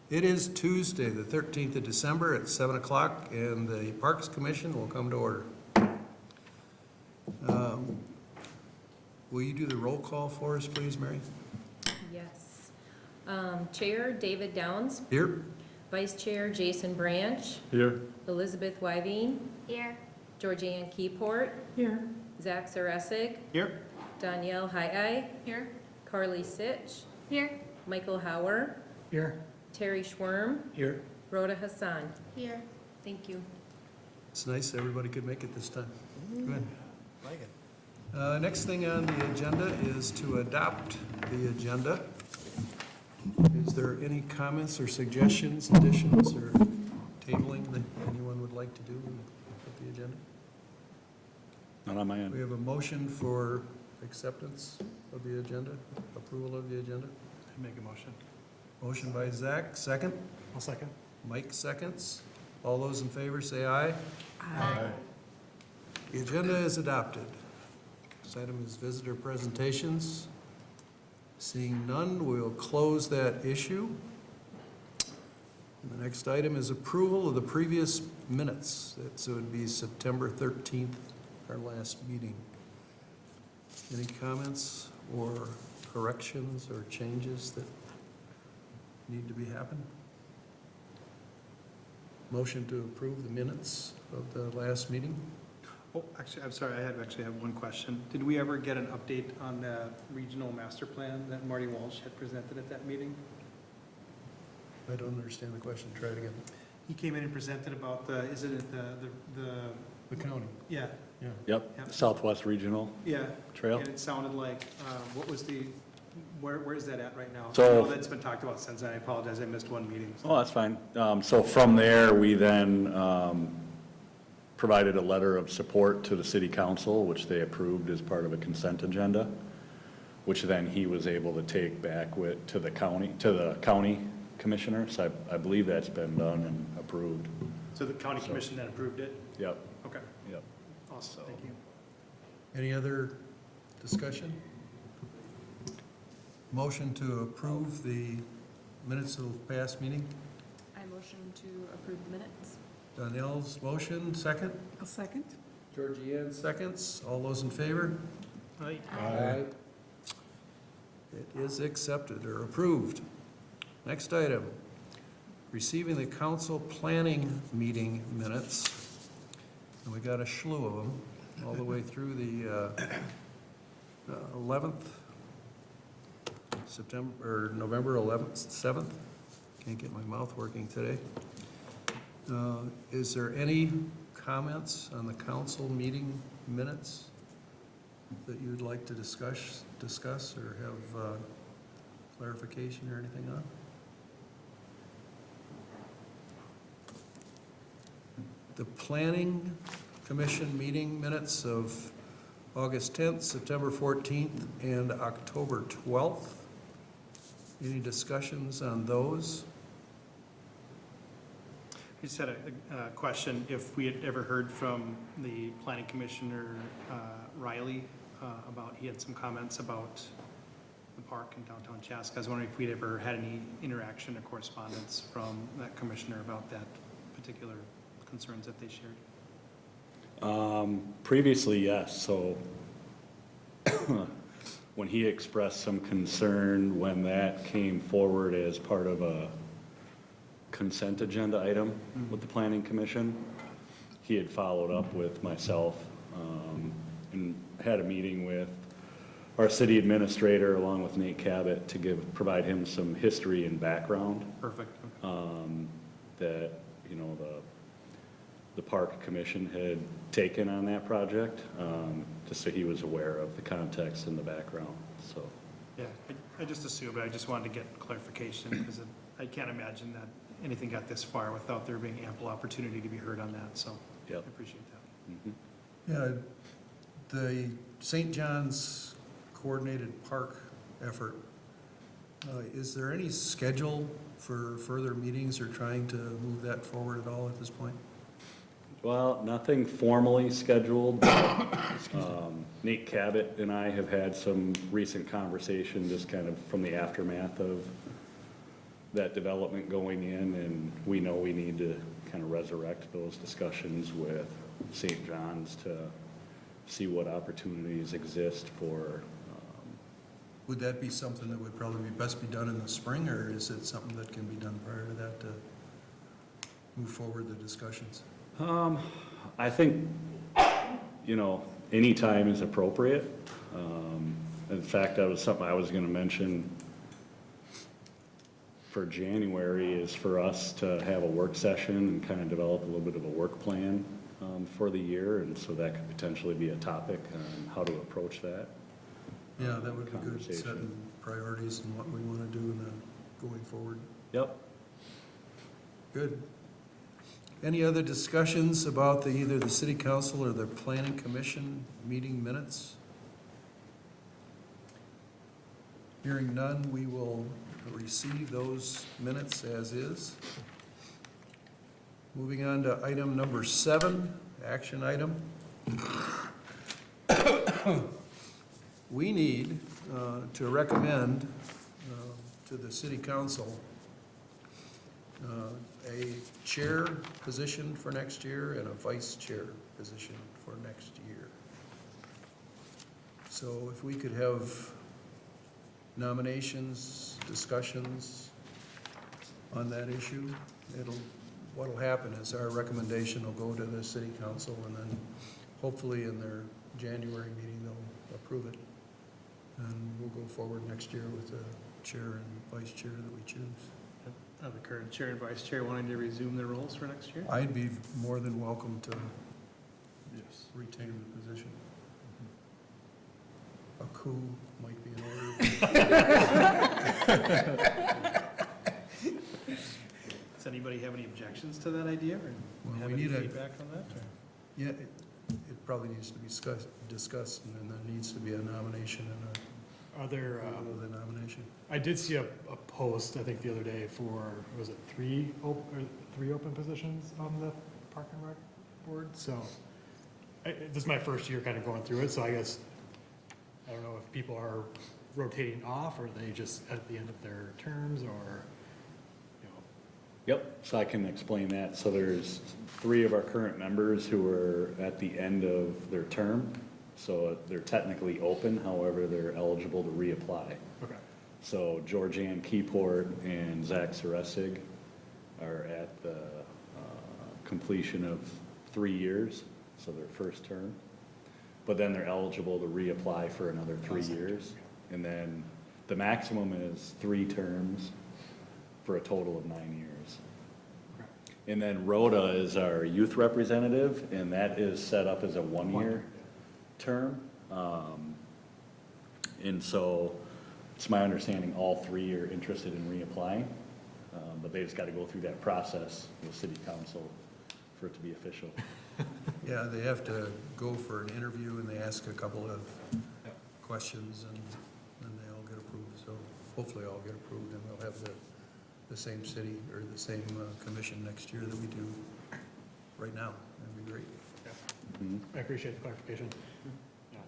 It is Tuesday, the 13th of December at 7 o'clock, and the Parks Commission will come to order. Will you do the roll call for us, please, Mary? Yes. Chair David Downs. Here. Vice Chair Jason Branch. Here. Elizabeth Wyveen. Here. Georgianne Keyport. Here. Zach Sarasik. Here. Danielle Higheye. Here. Carly Sitch. Here. Michael Hauer. Here. Terry Schwerm. Here. Rhoda Hassan. Here. Thank you. It's nice everybody could make it this time. Good. Like it. Next thing on the agenda is to adopt the agenda. Is there any comments or suggestions, additions, or tabling that anyone would like to do with the agenda? Not on my end. We have a motion for acceptance of the agenda, approval of the agenda. I make a motion. Motion by Zach, second. I'll second. Mike seconds. All those in favor say aye. Aye. The agenda is adopted. This item is visitor presentations. Seeing none, we'll close that issue. And the next item is approval of the previous minutes. So it would be September 13th, our last meeting. Any comments or corrections or changes that need to be happened? Motion to approve the minutes of the last meeting? Oh, actually, I'm sorry, I actually have one question. Did we ever get an update on the regional master plan that Marty Walsh had presented at that meeting? I don't understand the question. Try it again. He came in and presented about the, isn't it The county. yeah, Yep, Yep. Southwest Regional yeah. Trail. And it sounded like, what was the, where is that at right now? So- I know that's been talked about since, and I apologize, I missed one meeting. Oh, that's fine. So from there, we then provided a letter of support to the city council, which they approved as part of a consent agenda, which then he was able to take back to the county commissioner. So I believe that's been done and approved. So the county commission then approved it? Yep, Okay, yep. awesome, thank you. Any other discussion? Motion to approve the minutes of the past meeting? I motion to approve the minutes. Danielle's motion, second. I'll second. Georgianne seconds. All those in favor? Aye. Aye. It is accepted or approved. Next item, receiving the council planning meeting minutes. And we got a slew of them, all the way through the 11th, November 11th, 7th. Can't get my mouth working today. Is there any comments on the council meeting minutes that you'd like to discuss or have clarification or anything on? The Planning Commission meeting minutes of August 10th, September 14th, and October 12th. Any discussions on those? I just had a question, if we had ever heard from the planning commissioner, Riley, about, he had some comments about the park in downtown Chaska. I was wondering if we'd ever had any interaction or correspondence from that commissioner about that particular concerns that they shared. Previously, yes, so when he expressed some concern when that came forward as part of a consent agenda item with the planning commission, he had followed up with myself and had a meeting with our city administrator along with Nate Cabot to provide him some history and background. Perfect. That, you know, the park commission had taken on that project, just so he was aware of the context and the background, so. Yeah, I just assumed, but I just wanted to get clarification because I can't imagine that anything got this far without there being ample opportunity to be heard on that, so I Yep. appreciate that. Mhm. Yeah, the St. John's Coordinated Park effort, is there any schedule for further meetings or trying to move that forward at all at this point? Well, nothing formally scheduled, but Nate Cabot and I have had some recent conversation, just kind of from the aftermath of that development going in, and we know we need to kind of resurrect those discussions with St. John's to see what opportunities exist for, Would that be something that would probably be best be done in the spring, or is it something that can be done prior to that to move forward the discussions? I think, any time is appropriate. In fact, that was something I was gonna mention for January, is for us to have a work session and kind of develop a little bit of a work plan for the year, and so that could potentially be a topic on how to approach that. Yeah, that would be good, Conversation. setting priorities and what we want to do and then going forward. Yep. Good. Any other discussions about either the city council or the planning commission meeting minutes? Hearing none, we will receive those minutes as is. Moving on to item number 7, action item. We need to recommend to the city council a chair position for next year and a vice chair position for next year. So if we could have nominations, discussions on that issue, what'll happen is our recommendation will go to the city council, and then hopefully in their January meeting, they'll approve it. And we'll go forward next year with the chair and vice chair that we choose. Are the current chair and vice chair wanting to resume their roles for next year? I'd be more than welcome to Yes. retain the position. A coup might be in order. Does anybody have any objections to that idea, or Well, have we any need a- feedback on that? or? Yeah, it probably needs to be discussed, and then there needs to be a nomination and Are there, approval of the nomination. I did see a post, I think the other day for, was it three open positions on the Park and Rec board? So, this is my first year kind of going through it, so I guess, I don't know if people are rotating off, or are they just at the end of their terms, or, Yep, so I can explain that. So there's 3 of our current members who are at the end of their term, so they're technically open, however, they're eligible to reapply. okay. So Georgianne Keyport and Zach Saresig are at the completion of 3 years, so their first term. But then they're eligible to reapply for another 3 years. And then the maximum is 3 terms for a total of 9 years. Okay. And then Rhoda is our youth representative, and that is set up as a 1-year term. And so it's my understanding all 3 are interested in reapplying, but they just got to go through that process with city council for it to be official. Yeah, they have to go for an interview, and they ask a couple of questions, and then they all get approved. So hopefully all get approved, and we'll have the same city, or the same commission next year that we do right now. That'd be great. Mhm. I appreciate the clarification. Yeah,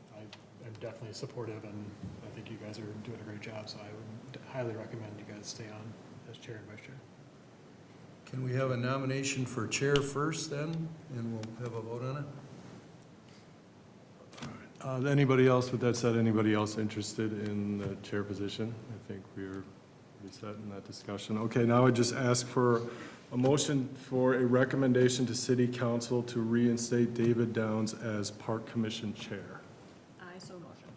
I'm definitely supportive, and I think you guys are doing a great job, so I would highly recommend you guys stay on as chair and vice chair. Can we have a nomination for chair first then, and we'll have a vote on it? Anybody else, with that said, anybody else interested in the chair position? I think we're pretty set in that discussion. Okay, now I just ask for a motion for a recommendation to city council to reinstate David Downs as park commission chair. I so motion.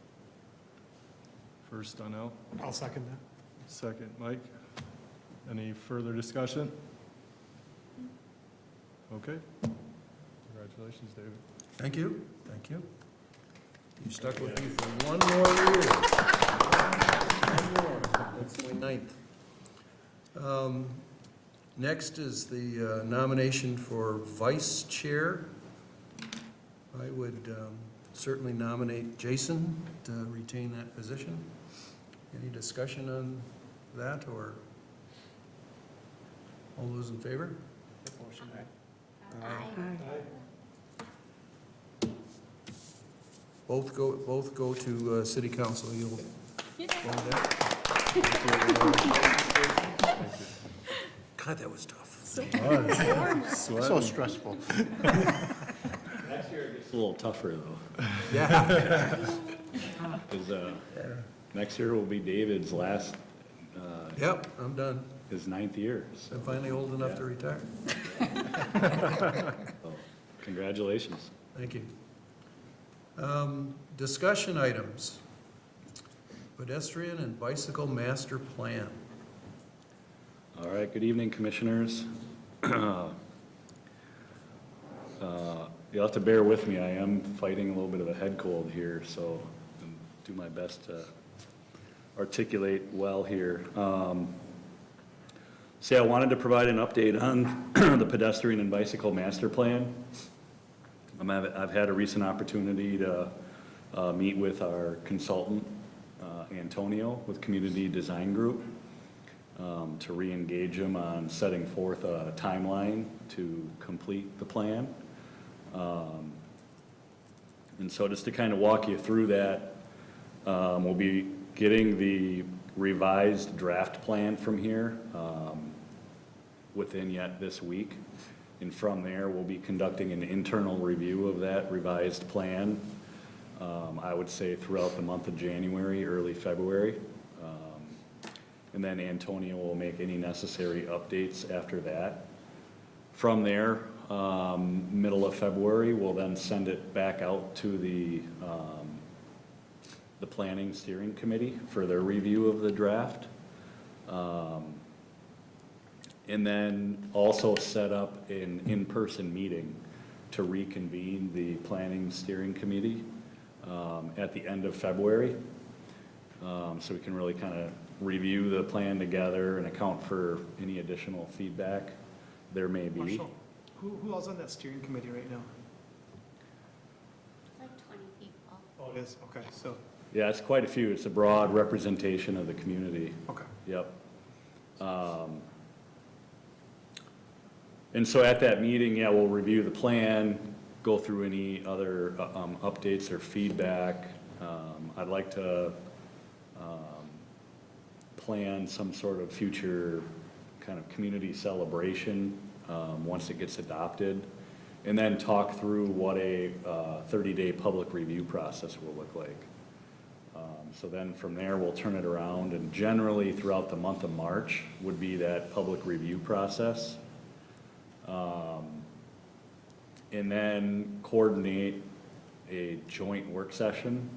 First, Donnell. I'll second that. Second, Mike. Any further discussion? Okay. Congratulations, David. Thank you, thank you. You stuck with me for one more year. One more. That's my 9th. Next is the nomination for vice chair. I would certainly nominate Jason to retain that position. Any discussion on that, or all those in favor? Motion. Both go to city council. You'll Yeah. vote that? God, that was tough. So stressful. Next year it gets a little tougher, though. Yeah. Because next year will be David's last, Yep, I'm done. his 9th year. So I'm finally old enough to retire. congratulations. Thank you. Discussion items. Pedestrian and bicycle master plan. All right, good evening, commissioners. You'll have to bear with me. I am fighting a little bit of a head cold here, so I'll do my best to articulate well here. I wanted to provide an update on the pedestrian and bicycle master plan. I've had a recent opportunity to meet with our consultant, Antonio, with Community Design Group, to re-engage him on setting forth a timeline to complete the plan. And so just to kind of walk you through that, we'll be getting the revised draft plan from here within yet this week. And from there, we'll be conducting an internal review of that revised plan, I would say throughout the month of January, early February. And then Antonio will make any necessary updates after that. From there, middle of February, we'll then send it back out to the Planning Steering Committee for their review of the draft. And then also set up an in-person meeting to reconvene the Planning Steering Committee at the end of February. So we can really kind of review the plan together and account for any additional feedback there may be. Marshall, who else on that steering committee right now? It's like 20 people. Oh, it is, okay, so, Yeah, it's quite a few. It's a broad representation of the community. okay. Yep. And so at that meeting, yeah, we'll review the plan, go through any other updates or feedback. I'd like to plan some sort of future kind of community celebration once it gets adopted, and then talk through what a 30-day public review process will look like. So then from there, we'll turn it around, and generally throughout the month of March would be that public review process. And then coordinate a joint work session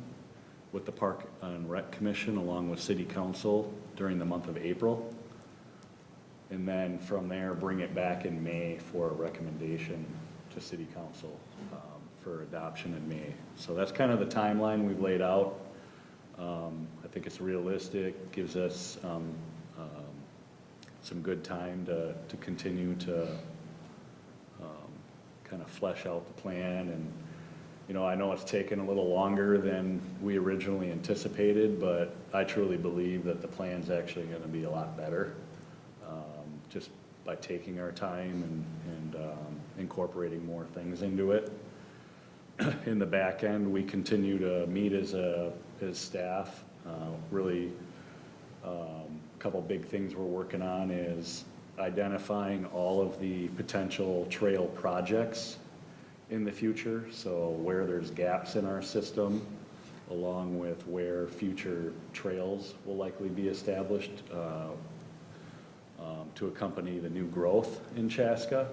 with the Park and Rec Commission along with City Council during the month of April. And then from there, bring it back in May for a recommendation to City Council for adoption in May. So that's kind of the timeline we've laid out. I think it's realistic, gives us some good time to continue to kind of flesh out the plan. And, you know, I know it's taken a little longer than we originally anticipated, but I truly believe that the plan's actually going to be a lot better just by taking our time and incorporating more things into it. In the back end, we continue to meet as staff. Really, a couple big things we're working on is identifying all of the potential trail projects in the future. So where there's gaps in our system, along with where future trails will likely be established to accompany the new growth in Chaska,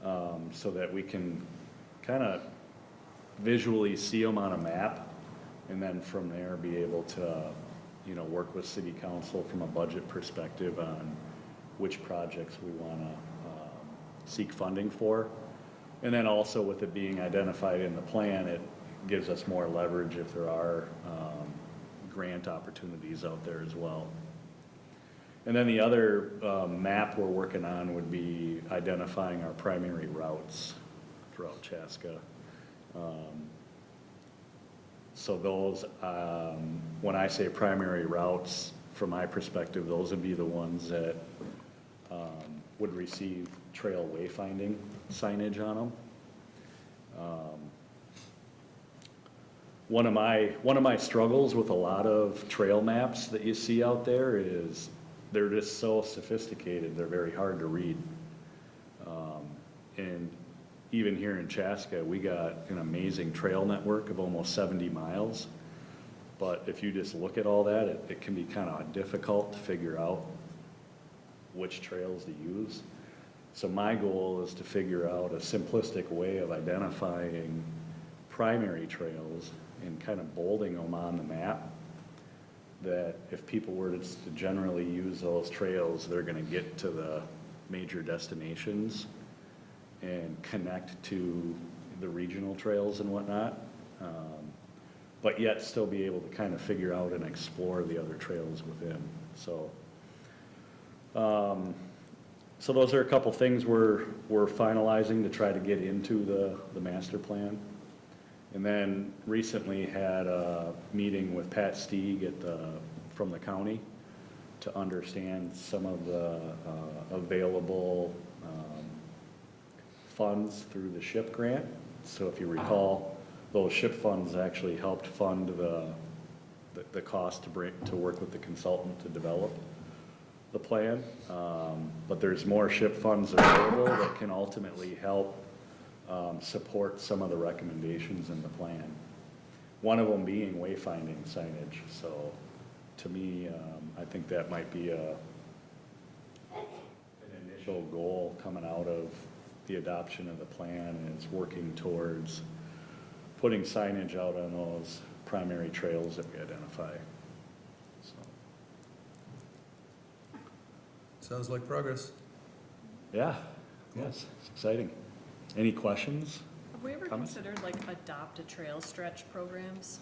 so that we can kind of visually see them on a map, and then from there be able to, you know, work with City Council from a budget perspective on which projects we want to seek funding for. And then also with it being identified in the plan, it gives us more leverage if there are grant opportunities out there as well. And then the other map we're working on would be identifying our primary routes throughout Chaska. So those, when I say primary routes, from my perspective, those would be the ones that would receive trail wayfinding signage on them. One of my struggles with a lot of trail maps that you see out there is they're just so sophisticated, they're very hard to read. And even here in Chaska, we got an amazing trail network of almost 70 miles. But if you just look at all that, it can be kind of difficult to figure out which trails to use. So my goal is to figure out a simplistic way of identifying primary trails and kind of bolding them on the map, that if people were to generally use those trails, they're gonna get to the major destinations and connect to the regional trails and whatnot, but yet still be able to kind of figure out and explore the other trails within. So, so those are a couple things we're finalizing to try to get into the master plan. And then recently had a meeting with Pat Stieg from the county to understand some of the available funds through the SHIP grant. So if you recall, those SHIP funds actually helped fund the cost to work with the consultant to develop the plan. But there's more SHIP funds available that can ultimately help support some of the recommendations in the plan. One of them being wayfinding signage. So to me, I think that might be an initial goal coming out of the adoption of the plan, is working towards putting signage out on those primary trails that we identify. So. Sounds like progress. Yeah, yes, it's exciting. Any questions? Have we ever Comments? considered like adopt a trail stretch programs?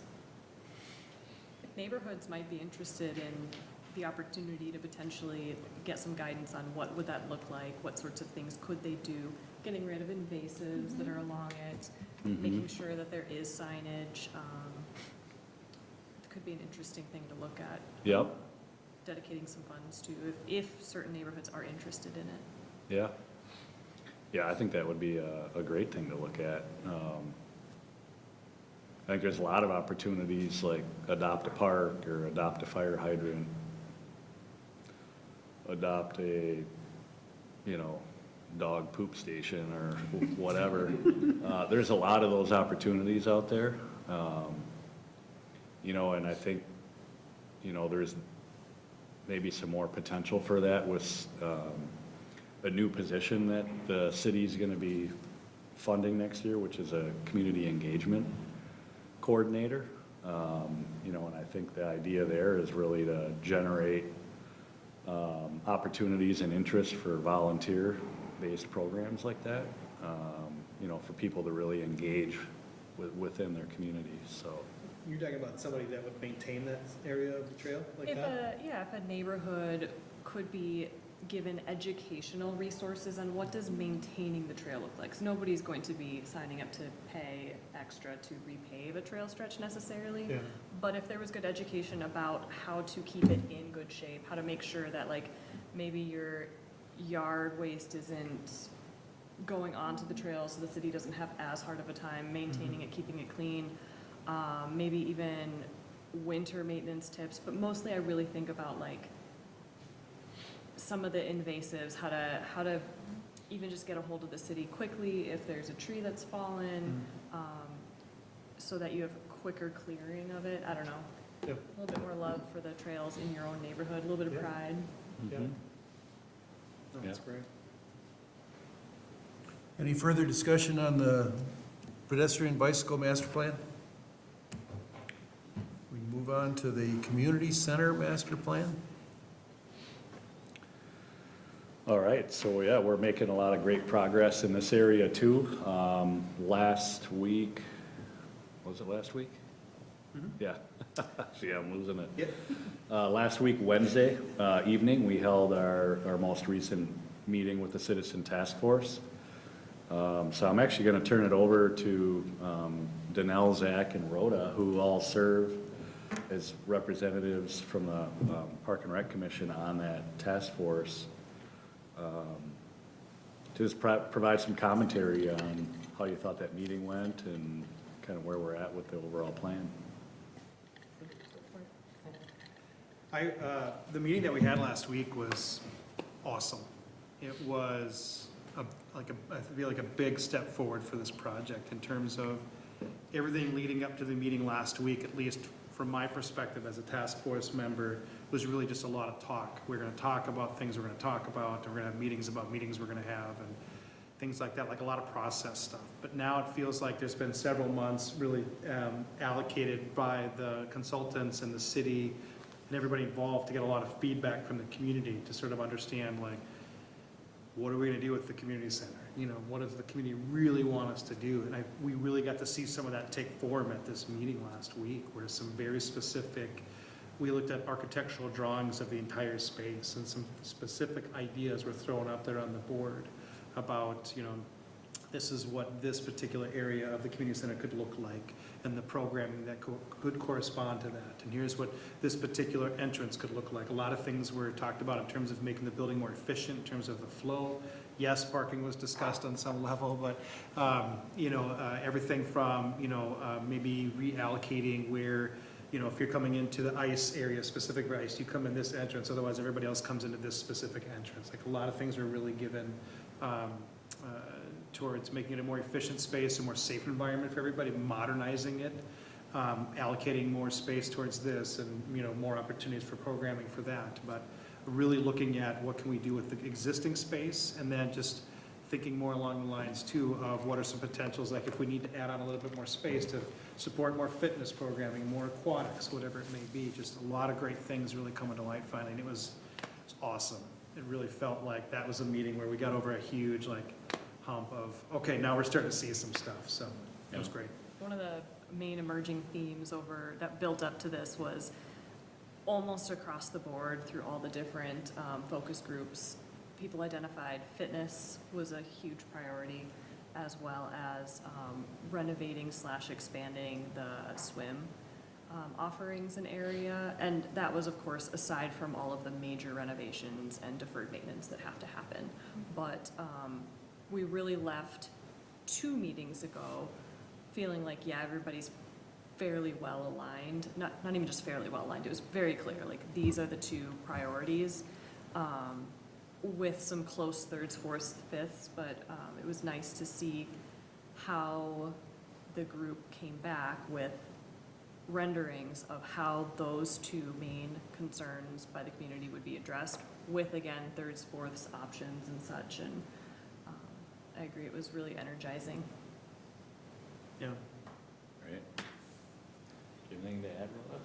If neighborhoods might be interested in the opportunity to potentially get some guidance on what would that look like, what sorts of things could they do, getting rid of invasives that are along it, making sure that there is signage. It could be an interesting thing to look at. Yep, Dedicating some funds to if certain neighborhoods are interested in it. yeah. Yeah, I think that would be a great thing to look at. I think there's a lot of opportunities, like adopt a park or adopt a fire hydrant, adopt a, dog poop station or whatever. There's a lot of those opportunities out there. And I think, there's maybe some more potential for that with a new position that the city's gonna be funding next year, which is a community engagement coordinator. And I think the idea there is really to generate opportunities and interest for volunteer-based programs like that, for people to really engage within their communities, so. You're talking about somebody that would maintain that area of the trail like that? If a neighborhood could be given educational resources on what does maintaining the trail look like. So nobody's going to be signing up to pay extra to repave a trail stretch necessarily. Yeah. But if there was good education about how to keep it in good shape, how to make sure that like maybe your yard waste isn't going onto the trail so the city doesn't have as hard of a time maintaining it, keeping it clean, maybe even winter maintenance tips, but mostly I really think about like some of the invasives, how to even just get a hold of the city quickly if there's a tree that's fallen, so that you have quicker clearing of it. I don't know. Yeah. A little bit more love for the trails in your own neighborhood, a little bit of Yeah. pride. Yeah. Mhm. No, that's great. Any further discussion on the pedestrian bicycle master plan? We move on to the community center master plan. All right, so yeah, we're making a lot of great progress in this area too. Last week, was it last week? Yeah, see, I'm losing it. Yeah. Last week, Wednesday evening, we held our most recent meeting with the Citizen Task Force. So I'm actually gonna turn it over to Danelle, Zach, and Rhoda, who all serve as representatives from the Park and Rec Commission on that task force, to just provide some commentary on how you thought that meeting went and kind of where we're at with the overall plan. The meeting that we had last week was awesome. It was I feel like a big step forward for this project in terms of everything leading up to the meeting last week, at least from my perspective as a task force member, was really just a lot of talk. We're gonna talk about things we're gonna talk about, and we're gonna have meetings about meetings we're gonna have, and things like that, like a lot of process stuff. But now it feels like there's been several months really allocated by the consultants and the city and everybody involved to get a lot of feedback from the community to sort of understand, like, what are we gonna do with the community center? You know, what does the community really want us to do? And we really got to see some of that take form at this meeting last week, where some very specific, we looked at architectural drawings of the entire space, and some specific ideas were thrown up there on the board about, you know, this is what this particular area of the community center could look like, and the programming that could correspond to that. And here's what this particular entrance could look like. A lot of things were talked about in terms of making the building more efficient, in terms of the flow. Yes, parking was discussed on some level, but, you know, everything from, you know, maybe reallocating where, you know, if you're coming into the ice area, specific for ice, you come in this entrance, otherwise everybody else comes into this specific entrance. Like, a lot of things were really given towards making it a more efficient space, a more safe environment for everybody, modernizing it, allocating more space towards this, and, you know, more opportunities for programming for that. But really looking at what can we do with the existing space, and then just thinking more along the lines too of what are some potentials, like if we need to add on a little bit more space to support more fitness programming, more aquatics, whatever it may be. Just a lot of great things really coming to light finally, and it was awesome. It really felt like that was a meeting where we got over a huge like hump of, okay, now we're starting to see some stuff, so it was great. One of the main emerging themes that built up to this was almost across the board through all the different focus groups, people identified fitness was a huge priority, as well as renovating / expanding the swim offerings in area. And that was, of course, aside from all of the major renovations and deferred maintenance that have to happen. But we really left 2 meetings ago feeling like, yeah, everybody's fairly well aligned, not even just fairly well aligned, it was very clear, like these are the 2 priorities, with some close 3rds, 4ths, 5ths, but it was nice to see how the group came back with renderings of how those 2 main concerns by the community would be addressed, with, again, 3rds, 4ths options and such, and I agree, it was really energizing. Yeah. Right. Anything to add, Rhoda?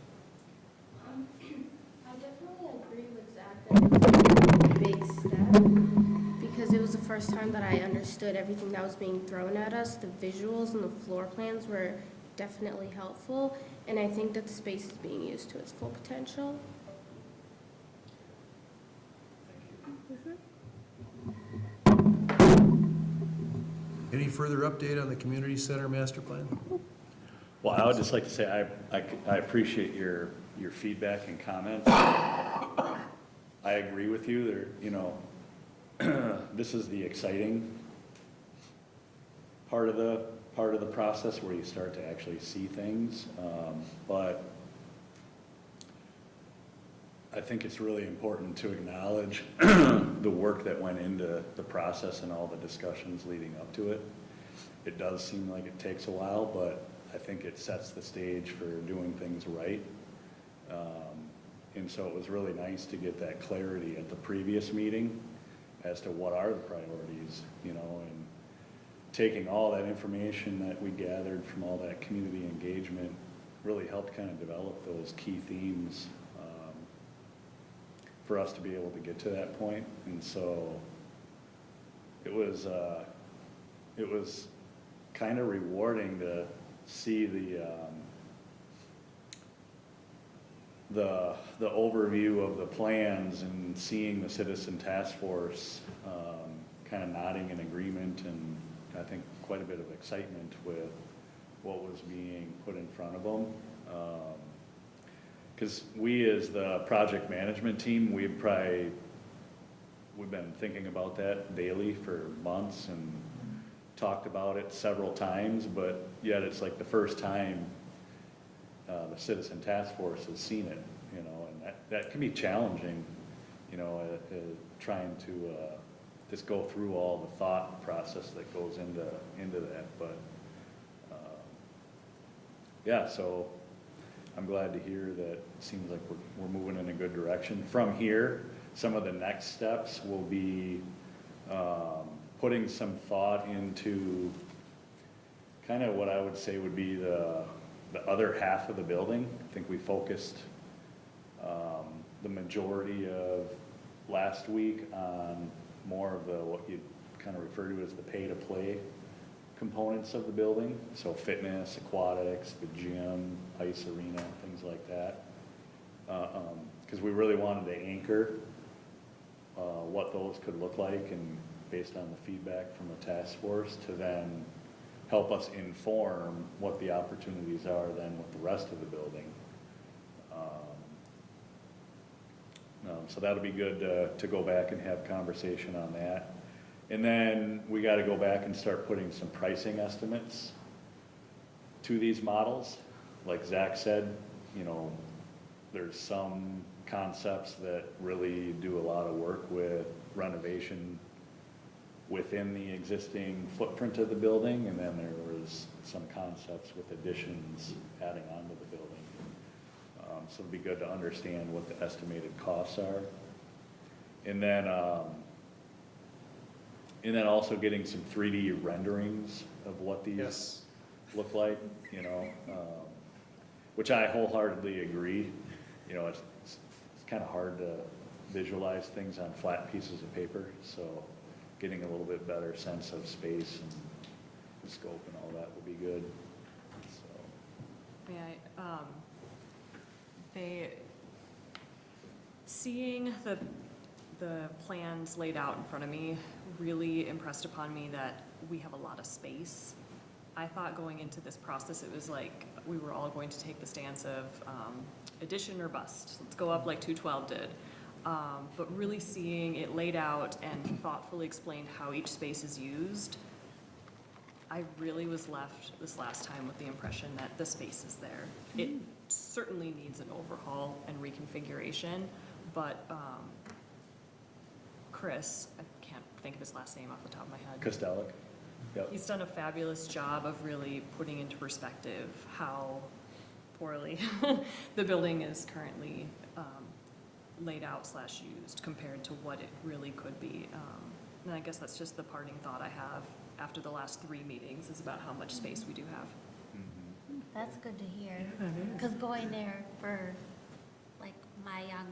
I definitely agree with Zach that it was a big step, because it was the first time that I understood everything that was being thrown at us. The visuals and the floor plans were definitely helpful, and I think that the space is being used to its full potential. Any further update on the community center master plan? Well, I would just like to say I appreciate your feedback and comments. I agree with you. There, you know, this is the exciting part of the process where you start to actually see things. But I think it's really important to acknowledge the work that went into the process and all the discussions leading up to it. It does seem like it takes a while, but I think it sets the stage for doing things right. And so it was really nice to get that clarity at the previous meeting as to what are the priorities, you know, and taking all that information that we gathered from all that community engagement really helped kind of develop those key themes for us to be able to get to that point. And so it was kind of rewarding to see the overview of the plans and seeing the citizen task force kind of nodding in agreement, and I think quite a bit of excitement with what was being put in front of them. Because we, as the project management team, we've been thinking about that daily for months and talked about it several times, but yet it's like the first time the citizen task force has seen it. you know, and that can be challenging, you know, trying to just go through all the thought process that goes into that, but, yeah, so I'm glad to hear that it seems like we're moving in a good direction. From here, some of the next steps will be putting some thought into kind of what I would say would be the other half of the building. I think we focused the majority of last week on more of what you kind of refer to as the pay-to-play components of the building. So fitness, aquatics, the gym, ice arena, things like that. Because we really wanted to anchor what those could look like, and based on the feedback from the task force, to then help us inform what the opportunities are then with the rest of the building. So that'll be good to go back and have conversation on that. And then we got to go back and start putting some pricing estimates to these models. Like Zach said, you know, there's some concepts that really do a lot of work with renovation within the existing footprint of the building, and then there was some concepts with additions adding on to the building. So it'd be good to understand what the estimated costs are. And then also getting some 3D renderings of what these Yes. look like, you know, which I wholeheartedly agree. You know, it's kind of hard to visualize things on flat pieces of paper, so getting a little bit better sense of space and scope and all that will be good. So. May I, seeing the plans laid out in front of me really impressed upon me that we have a lot of space. I thought going into this process, it was like we were all going to take the stance of addition or bust. Let's go up like 212 did. But really seeing it laid out and thoughtfully explained how each space is used, I really was left this last time with the impression that the space is there. It certainly needs an overhaul and reconfiguration, but Chris, I can't think of his last name off the top of my head. Kostelic. Yep. He's done a fabulous job of really putting into perspective how poorly the building is currently laid out / used compared to what it really could be. And I guess that's just the parting thought I have after the last 3 meetings, is about how much space we do have. That's good to hear, because going there for like my young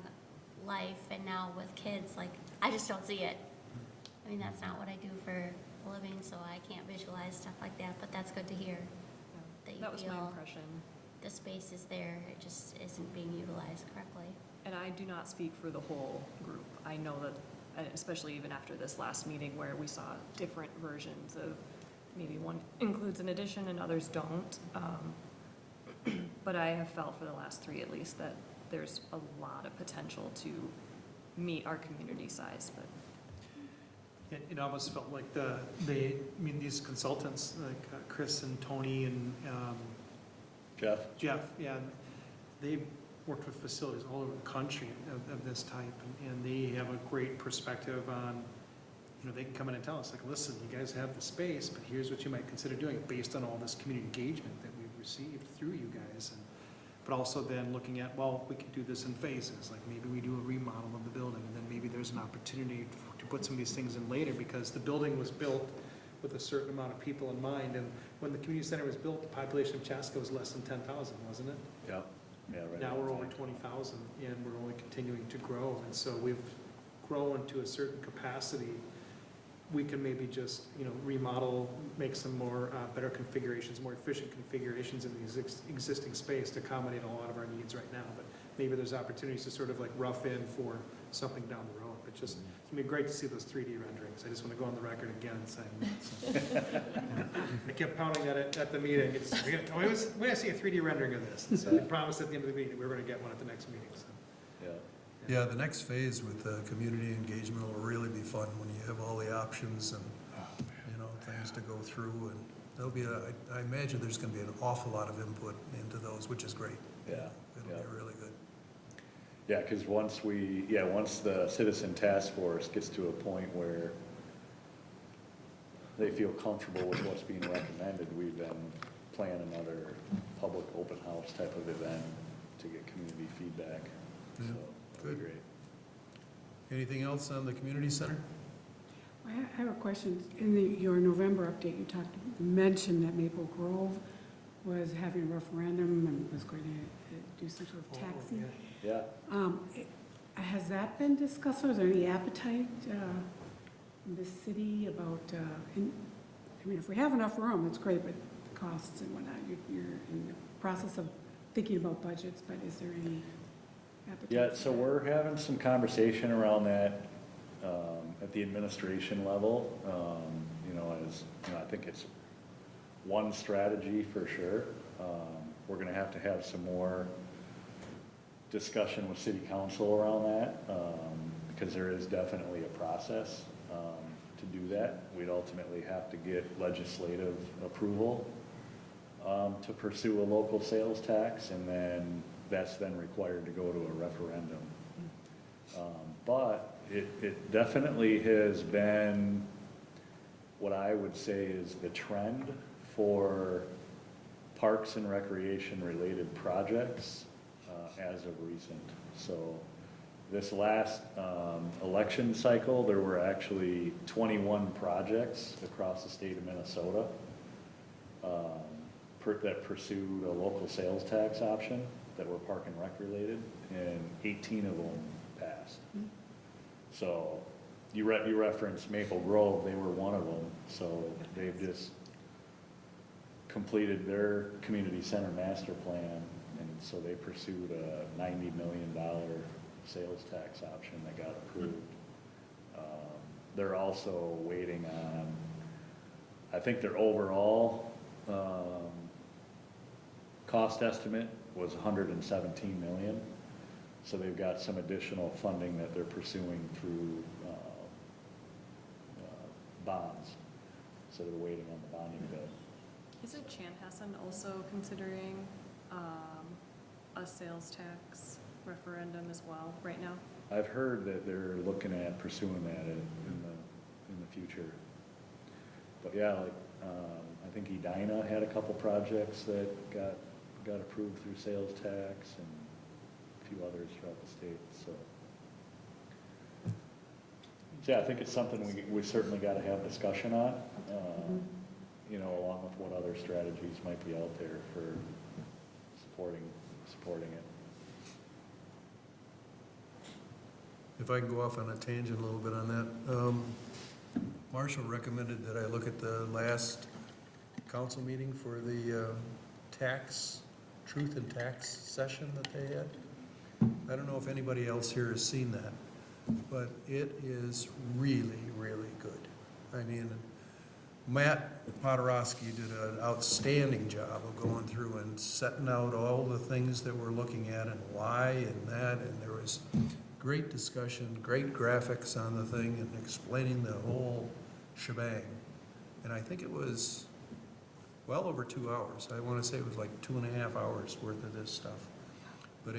life and now with kids, like I just don't see it. I mean, that's not what I do for a living, so I can't visualize stuff like that, but that's good to hear. That was my impression. The space is there, it just isn't being utilized correctly. And I do not speak for the whole group. I know that, especially even after this last meeting where we saw different versions of, maybe one includes an addition and others don't. But I have felt for the last 3 at least that there's a lot of potential to meet our community size. But It almost felt like these consultants, like Chris and Tony and Jeff? Jeff, yeah, they worked with facilities all over the country of this type, and they have a great perspective on, you know, they can come in and tell us, like, listen, you guys have the space, but here's what you might consider doing based on all this community engagement that we've received through you guys. But also then looking at, well, we could do this in phases, like maybe we do a remodel of the building, and then maybe there's an opportunity to put some of these things in later, because the building was built with a certain amount of people in mind, and when the community center was built, the population of Chaska was less than 10,000, wasn't it? Yep. Yeah, right. Now we're over 20,000, and we're only continuing to grow, and so we've grown to a certain capacity. We can maybe just, you know, remodel, make some more better configurations, more efficient configurations in the existing space to accommodate a lot of our needs right now. But maybe there's opportunities to sort of like rough in for something down the road. But just, it's gonna be great to see those 3D renderings. I just want to go on the record again saying that. So. I kept pounding at it at the meeting. We're gonna see a 3D rendering of this. So I promised at the end of the meeting we were gonna get one at the next meeting. So. Yeah. Yeah, the next phase with community engagement will really be fun when you have all the options and, you know, things to go through. And there'll be, I imagine there's going to be an awful lot of input into those, which is great. Yeah. It'll be really good. Yeah, because once the citizen task force gets to a point where they feel comfortable with what's being recommended, we then plan another public open house type of event to get community feedback. Yeah, So, that'd be good. great. Anything else on the community center? I have a question. In your November update, you mentioned that Maple Grove was having a referendum and was going to do some sort of taxing. Yeah, Has that been discussed, or is there any appetite in this city about, I mean, if we have enough room, that's great, but costs and whatnot, you're in the process of thinking about budgets, but is there any appetite? yeah, so we're having some conversation around that at the administration level. I think it's one strategy for sure. We're gonna have to have some more discussion with city council around that, because there is definitely a process to do that. We'd ultimately have to get legislative approval to pursue a local sales tax, and then that's then required to go to a referendum. But it definitely has been what I would say is the trend for parks and recreation related projects as of recent. So this last election cycle, there were actually 21 projects across the state of Minnesota that pursued a local sales tax option that were park and rec related, and 18 of them passed. So you referenced Maple Grove, they were one of them. So they've just completed their community center master plan, and so they pursued a $90 million sales tax option that got approved. They're also waiting on, I think their overall cost estimate was $117 million. So they've got some additional funding that they're pursuing through bonds. So they're waiting on the bonding bill. Isn't Chanhassen also considering a sales tax referendum as well right now? I've heard that they're looking at pursuing that in the future. But yeah, like I think Edina had a couple projects that got approved through sales tax, and a few others throughout the state. So yeah, I think it's something we certainly got to have discussion on. Along with what other strategies might be out there for supporting it. If I can go off on a tangent a little bit on that. Marshall recommended that I look at the last council meeting for the truth and tax session that they had. I don't know if anybody else here has seen that, but it is really, really good. I mean, Matt Podorowski did an outstanding job of going through and setting out all the things that we're looking at and why and that, and there was great discussion, great graphics on the thing, and explaining the whole shebang. And I think it was well over 2 hours. I want to say it was like 2.5 hours worth of this stuff. But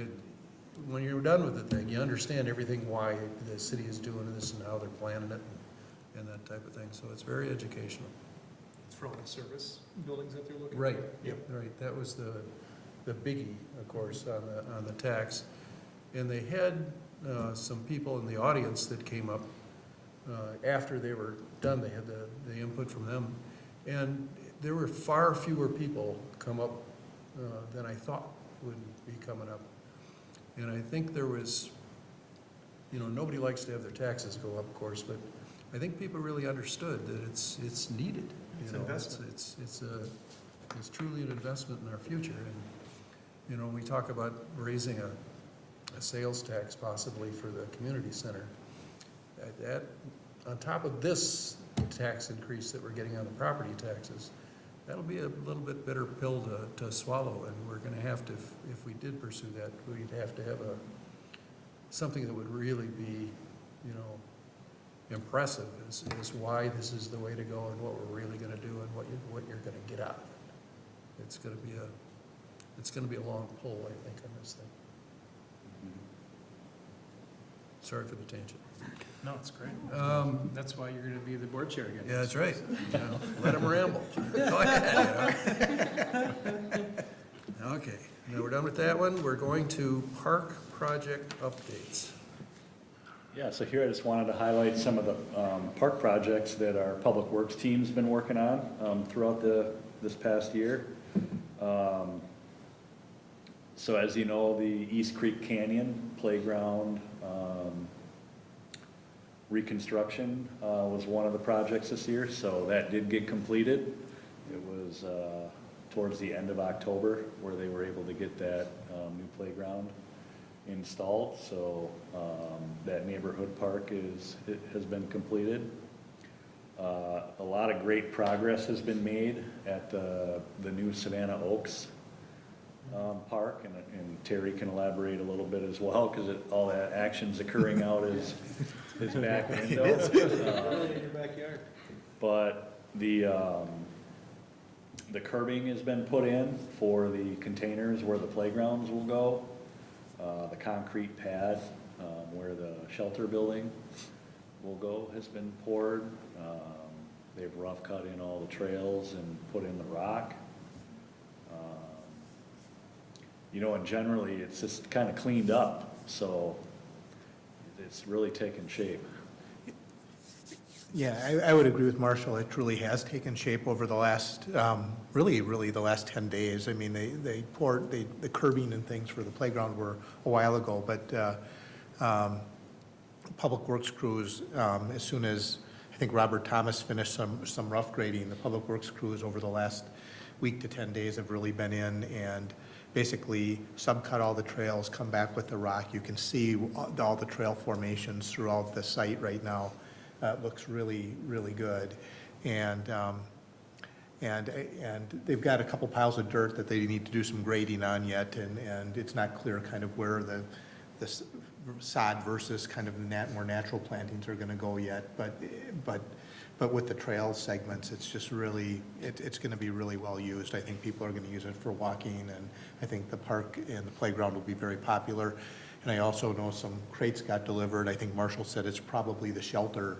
when you're done with the thing, you understand everything, why the city is doing this and how they're planning it and that type of thing. So it's very educational. It's for all the service buildings that they're looking at? Right, Yep. right. That was the biggie, of course, on the tax. And they had some people in the audience that came up after they were done. They had the input from them. And there were far fewer people come up than I thought would be coming up. And I think there was, nobody likes to have their taxes go up, of course, but I think people really understood that it's needed. It's an investment. It's truly an investment in our future. And, we talk about raising a sales tax possibly for the community center. That on top of this tax increase that we're getting on the property taxes, that'll be a little bit bitter pill to swallow, and we're going to have to, if we did pursue that, we'd have to have something that would really be, impressive as why this is the way to go and what we're really going to do and what you're going to get out of it. It's going to be a long pull, I think, on this thing. sorry for the tangent. No, it's great. That's why you're gonna be the board chair again. Yeah, that's right. Let them ramble. Go ahead. Okay, now we're done with that one. We're going to park project updates. Yeah, so here I just wanted to highlight some of the park projects that our Public Works team's been working on throughout this past year. So as you know, the East Creek Canyon Playground reconstruction was one of the projects this year, so that did get completed. It was towards the end of October where they were able to get that new playground installed, so that neighborhood park has been completed. A lot of great progress has been made at the new Savannah Oaks park, and Terry can elaborate a little bit as well, because all that action's occurring out his back window. In your backyard. But the curbing has been put in for the containers where the playgrounds will go. The concrete pad where the shelter building will go has been poured. They've rough cut in all the trails and put in the rock. And generally it's just kind of cleaned up, so it's really taken shape. Yeah, I would agree with Marshall. It truly has taken shape over the last, really the last 10 days. I mean, they poured, the curbing and things for the playground were a while ago, but Public Works crews, as soon as, I think Robert Thomas finished some rough grading, the Public Works crews over the last week to 10 days have really been in and basically subcut all the trails, come back with the rock. You can see all the trail formations throughout the site right now. It looks really, really good. And they've got a couple piles of dirt that they need to do some grading on yet, and it's not clear kind of where the sod versus kind of the more natural plantings are gonna go yet, but with the trail segments, it's just really, it's gonna be really well used. I think people are gonna use it for walking, and I think the park and the playground will be very popular. And I also know some crates got delivered. I think Marshall said it's probably the shelter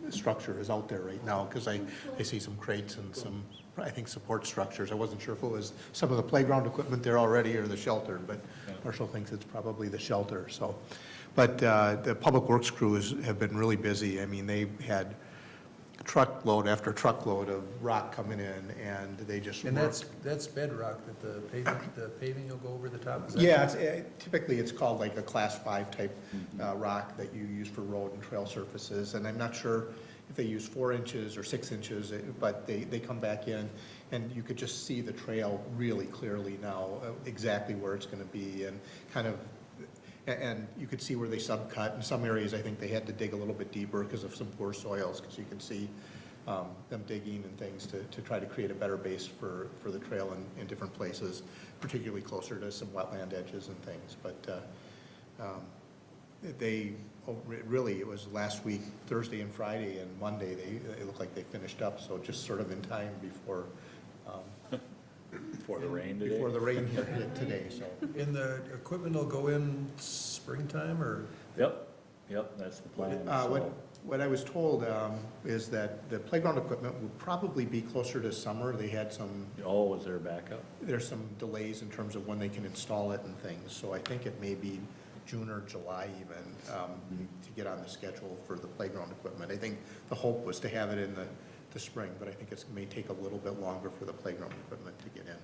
structure is out there right now, because I see some crates and some, I think, support structures. I wasn't sure if it was some of the playground equipment there already or the shelter, but Marshall thinks it's probably the shelter, so. But the Public Works crews have been really busy. I mean, they had truckload after truckload of rock coming in, and they just And worked. that's bedrock that the paving will go over the top? Is that Yeah, typically it's called like a class 5 type rock that you use for road and trail surfaces, and I'm not sure if they use 4 inches or 6 inches, but they come back in, and you could just see the trail really clearly now, exactly where it's gonna be, and kind of, and you could see where they subcut. In some areas, I think they had to dig a little bit deeper because of some poor soils, because you can see them digging and things to try to create a better base for the trail in different places, particularly closer to some wetland edges and things. But it was last week, Thursday and Friday and Monday, it looked like they finished up, so just sort of in time before the rain today. Before the rain hit today, so. And the equipment will go in springtime, or? Yep, that's the plan. So- What I was told is that the playground equipment will probably be closer to summer. They had Oh, is there a backup? there's some delays in terms of when they can install it and things, so I think it may be June or July even to get on the schedule for the playground equipment. I think the hope was to have it in the spring, but I think it may take a little bit longer for the playground equipment to get in.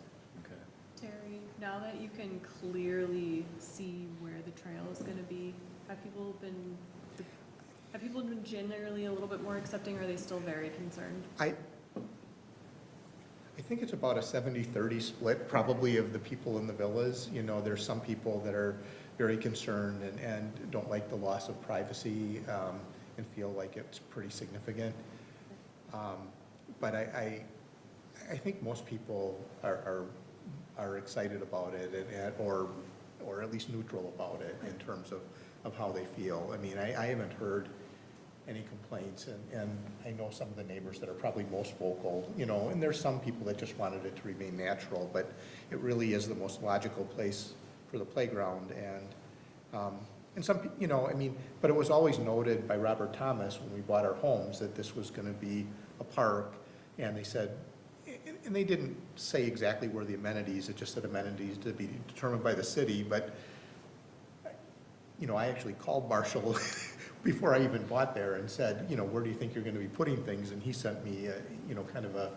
Okay. Terry, now that you can clearly see where the trail is gonna be, have people been generally a little bit more accepting, or are they still very concerned? I think it's about a 70-30 split, probably, of the people in the villas. There's some people that are very concerned and don't like the loss of privacy and feel like it's pretty significant. But I think most people are excited about it, or at least neutral about it in terms of how they feel. I mean, I haven't heard any complaints, and I know some of the neighbors that are probably most vocal, and there's some people that just wanted it to remain natural, but it really is the most logical place for the playground, and And some, you know, I mean, but it was always noted by Robert Thomas when we bought our homes that this was gonna be a park, and they said, and they didn't say exactly where the amenities, it just said amenities to be determined by the city, but, you know, I actually called Marshall before I even bought there and said, you know, where do you think you're gonna be putting things? And he sent me, you know, kind of a,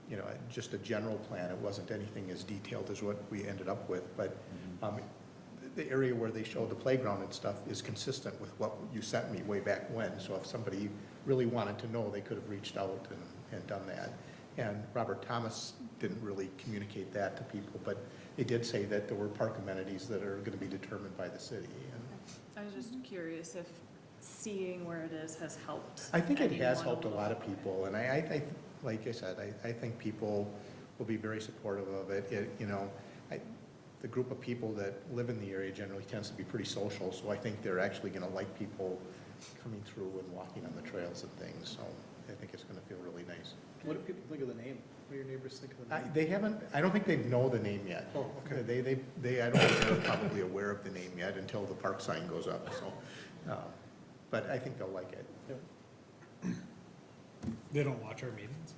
you know, just a general plan. It wasn't anything as detailed as what we ended up with, but the area where they showed the playground and stuff is consistent with what you sent me way back when. So if somebody really wanted to know, they could have reached out and done that. And Robert Thomas didn't really communicate that to people, but they did say that there were park amenities that are gonna be determined by the city. And I was just curious if seeing where it is has helped. I think it has anyone helped a lot little. of people, and I like I said, I think people will be very supportive of it. You know, the group of people that live in the area generally tends to be pretty social, so I think they're actually gonna like people coming through and walking on the trails and things, so I think it's gonna feel really nice. What do people think of the name? What do your neighbors think of the name? They haven't, I don't think they know the name yet. Oh, okay. I don't think they're probably aware of the name yet until the park sign goes up, so, but I think they'll like it. They don't watch our meetings.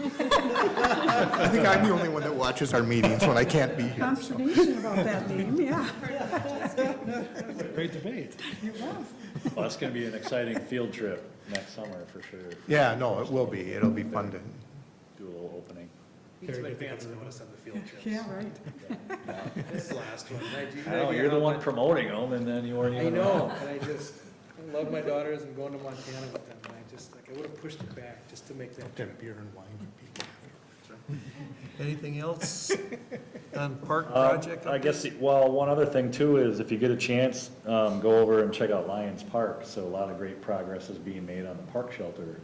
I think I'm the only one that watches our meetings when I can't be here, so. Consternation about that name, yeah. Great debate. It was. Well, that's gonna be an exciting field trip next summer for sure. Yeah, no, it will be. It'll be fun to, Do a little opening. Need some advance notice on the field trips. Yeah, right. This last one, right? I know, you're the one promoting them and then you weren't I even know, around. and I love my daughters and going to Montana with them, and I would have pushed it back just to make that to trip. have beer and wine with people. Anything else on park project? I guess, well, one other thing too is if you get a chance, go over and check out Lions Park. So a lot of great progress is being made on the park shelter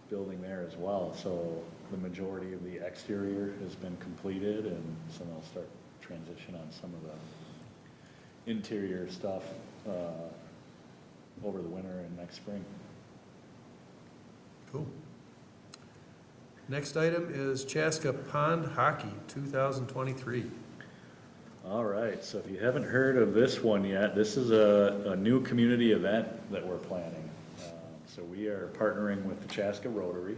building there as well. So the majority of the exterior has been completed, and so they'll start transition on some of the interior stuff over the winter and next spring. Cool. Next item is Chaska Pond Hockey 2023. All right, so if you haven't heard of this one yet, this is a new community event that we're planning. So we are partnering with the Chaska Rotary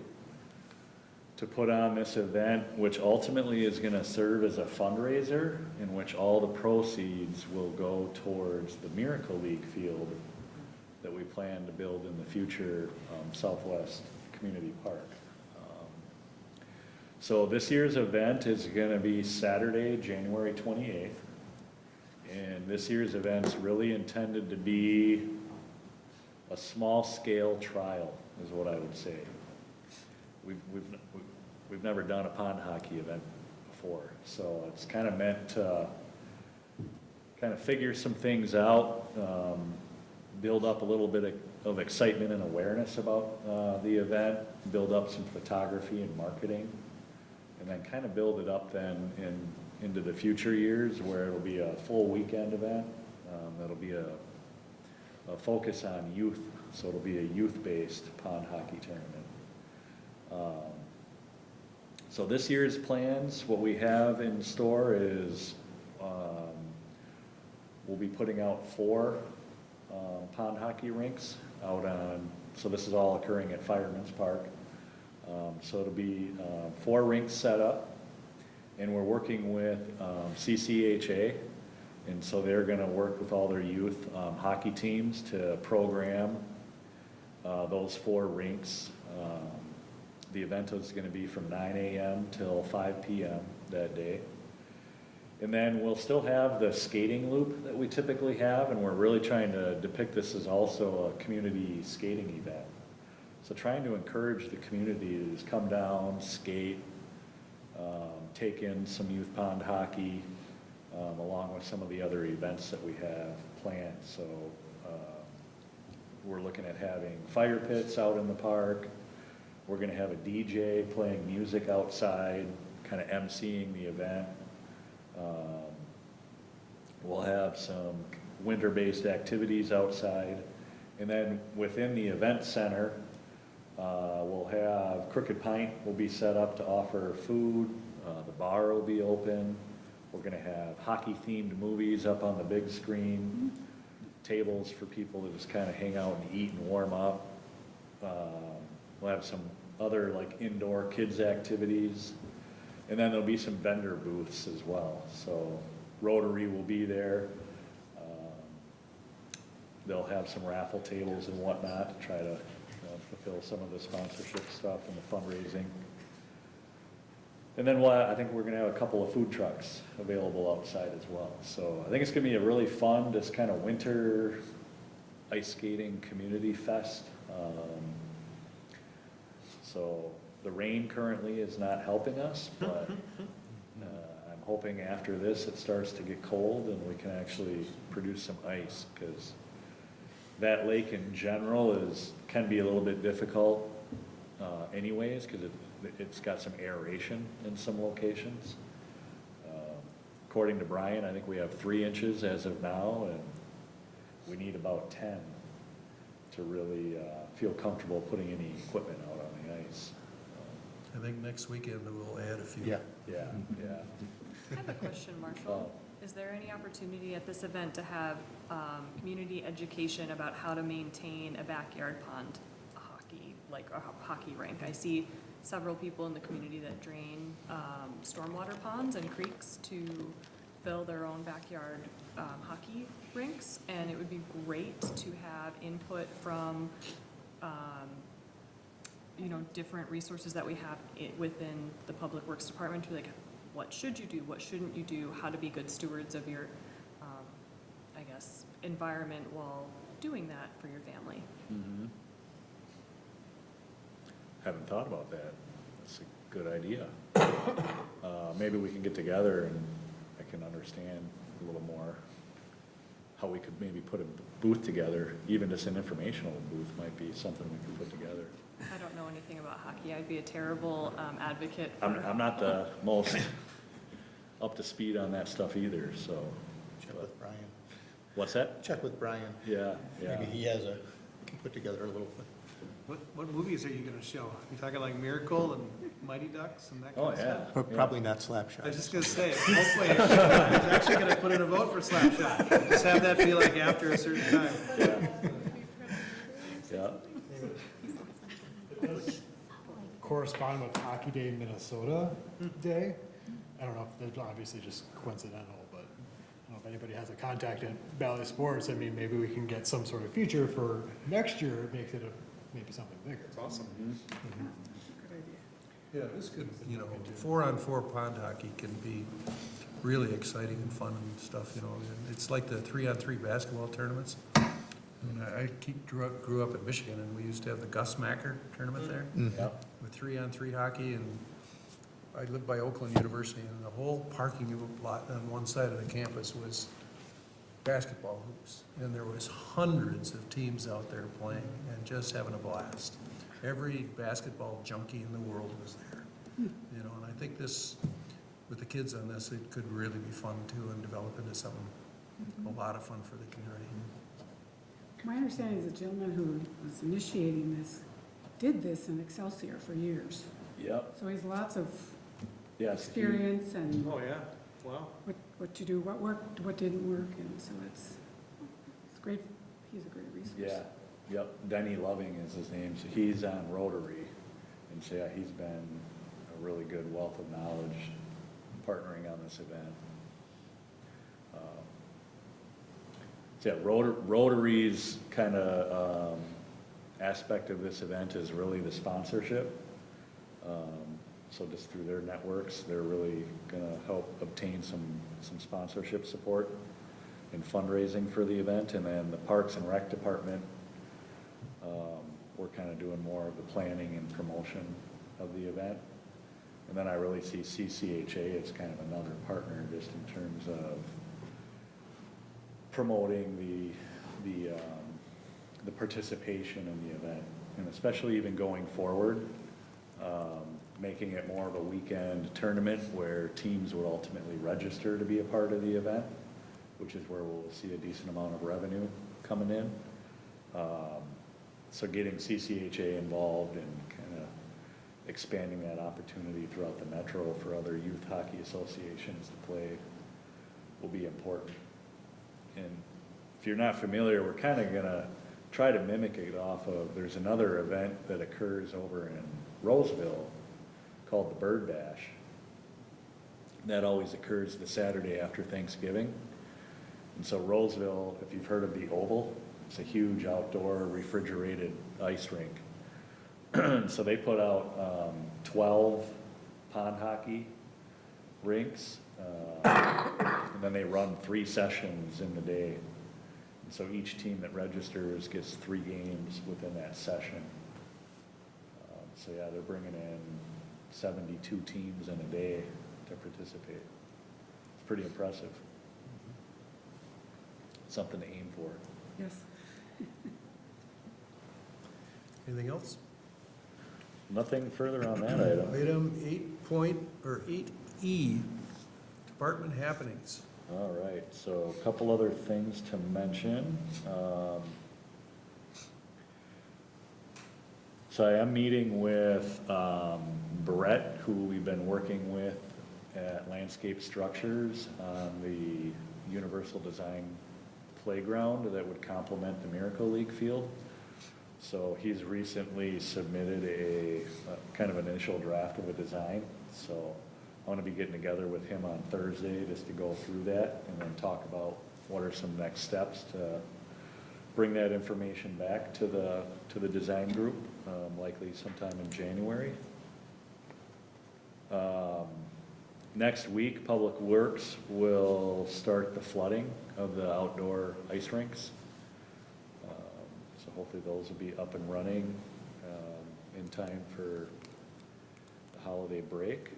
to put on this event, which ultimately is gonna serve as a fundraiser in which all the proceeds will go towards the Miracle League field that we plan to build in the future Southwest Community Park. So this year's event is gonna be Saturday, January 28th. And this year's event's really intended to be a small-scale trial, is what I would say. We've never done a pond hockey event before, so it's kind of meant to kind of figure some things out, build up a little bit of excitement and awareness about the event, build up some photography and marketing, and then kind of build it up then into the future years where it'll be a full weekend event. That'll be a focus on youth, so it'll be a youth-based pond hockey tournament. So this year's plans, what we have in store is we'll be putting out 4 pond hockey rinks out on, so this is all occurring at Fireman's Park. So it'll be 4 rinks set up, and we're working with CCHA, and so they're gonna work with all their youth hockey teams to program those 4 rinks. The event is gonna be from 9 a.m. till 5 p.m. that day. And then we'll still have the skating loop that we typically have, and we're really trying to depict this as also a community skating event. So trying to encourage the community to just come down, skate, take in some youth pond hockey, along with some of the other events that we have planned. So we're looking at having fire pits out in the park. We're gonna have a DJ playing music outside, kind of emceeing the event. We'll have some winter-based activities outside. And then within the event center, we'll have Crooked Pint will be set up to offer food. The bar will be open. We're gonna have hockey-themed movies up on the big screen. tables for people to just kind of hang out and eat and warm up. We'll have some other like indoor kids activities. And then there'll be some vendor booths as well. So Rotary will be there. They'll have some raffle tables and whatnot to try to fulfill some of the sponsorship stuff and the fundraising. And then I think we're gonna have a couple of food trucks available outside as well. So I think it's gonna be a really fun, just kind of winter ice skating community fest. So the rain currently is not helping us, but I'm hoping after this it starts to get cold and we can actually produce some ice, because that lake in general can be a little bit difficult anyways, because it's got some aeration in some locations. According to Brian, I think we have 3 inches as of now, and we need about 10 to really feel comfortable putting any equipment out on the ice. I think next weekend we'll add a few. Yeah. I have a question, Marshall. Is there any opportunity at this event to have community education about how to maintain a backyard pond, a hockey rink? I see several people in the community that drain stormwater ponds and creeks to fill their own backyard hockey rinks, and it would be great to have input from different resources that we have within the Public Works Department to like, what should you do, what shouldn't you do, how to be good stewards of your, environment while doing that for your family. Mm-hmm. Haven't thought about that. That's a good idea. Maybe we can get together and I can understand a little more how we could maybe put a booth together. Even just an informational booth might be something we could put together. I don't know anything about hockey. I'd be a terrible advocate for... I'm not the most up to speed on that stuff either, so. Check with Brian. What's that? Check with Brian. Yeah. Maybe he can put together a little. What movies are you gonna show? You talking like Miracle and Mighty Ducks and that kind of stuff? But probably not Slapshot. I was just gonna say, hopefully, he's actually gonna put in a vote for Slapshot. Just have that be like after a certain time. Yeah. It does correspond with Hockey Day Minnesota Day. I don't know if they're obviously just coincidental, but I don't know if anybody has a contact at Valley Sports. I mean, maybe we can get some sort of feature for next year. It makes it maybe something bigger. It's awesome. Good idea. Yeah, this could, 4-on-4 pond hockey can be really exciting and fun and stuff, and it's like the 3-on-3 basketball tournaments. And I grew up in Michigan, and we used to have the Gus Macker tournament there with 3-on-3 hockey, and I lived by Oakland University, and the whole parking lot on one side of the campus was basketball hoops, and there was hundreds of teams out there playing and just having a blast. Every basketball junkie in the world was there, and I think this, with the kids on this, it could really be fun too and develop into something a lot of fun for the community. My understanding is the gentleman who was initiating this did this in Excelsior for years. Yep. So he has lots of Yes. experience and Oh, yeah, wow. what to do, what worked, what didn't work, and so it's great. He's a great resource. Yeah. Yep. Denny Loving is his name. So he's on Rotary, and so yeah, he's been a really good wealth of knowledge partnering on this event. So yeah, Rotary's kind of aspect of this event is really the sponsorship. So just through their networks, they're really gonna help obtain some sponsorship support and fundraising for the event. And then the Parks and Rec Department, we're kind of doing more of the planning and promotion of the event. And then I really see CCHA as kind of another partner just in terms of promoting the participation in the event, and especially even going forward, making it more of a weekend tournament where teams would ultimately register to be a part of the event, which is where we'll see a decent amount of revenue coming in. So getting CCHA involved and kind of expanding that opportunity throughout the metro for other youth hockey associations to play will be important. And if you're not familiar, we're kind of gonna try to mimic it off of, there's another event that occurs over in Roseville called the Bird Bash. That always occurs the Saturday after Thanksgiving. And so Roseville, if you've heard of the Oval, it's a huge outdoor refrigerated ice rink. So they put out 12 pond hockey rinks, and then they run 3 sessions in the day. And so each team that registers gets 3 games within that session. So yeah, they're bringing in 72 teams in a day to participate. It's pretty impressive. Something to aim for. Yes. Anything else? Nothing further on that item. Item 8E, department happenings. All right, so a couple other things to mention. So I am meeting with Brett, who we've been working with at Landscape Structures on the Universal Design Playground that would complement the Miracle League field. So he's recently submitted a kind of initial draft of a design. So I want to be getting together with him on Thursday just to go through that and then talk about what are some next steps to bring that information back to the design group, likely sometime in January. Next week, Public Works will start the flooding of the outdoor ice rinks. So hopefully those will be up and running in time for the holiday break.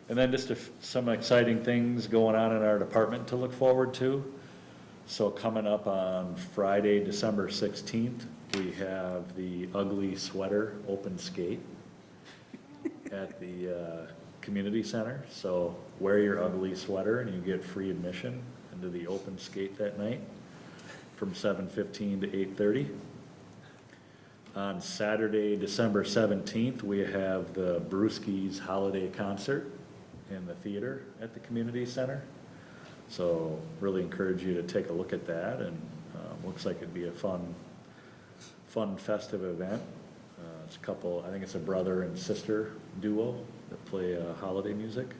And then just some exciting things going on in our department to look forward to. So coming up on Friday, December 16th, we have the Ugly Sweater Open Skate at the community center. So wear your ugly sweater and you get free admission into the open skate that night from 7:15 to 8:30. On Saturday, December 17th, we have the Brewski's Holiday Concert in the theater at the community center. So really encourage you to take a look at that, and looks like it'd be a fun festive event. It's a couple, I think it's a brother and sister duo that play holiday music.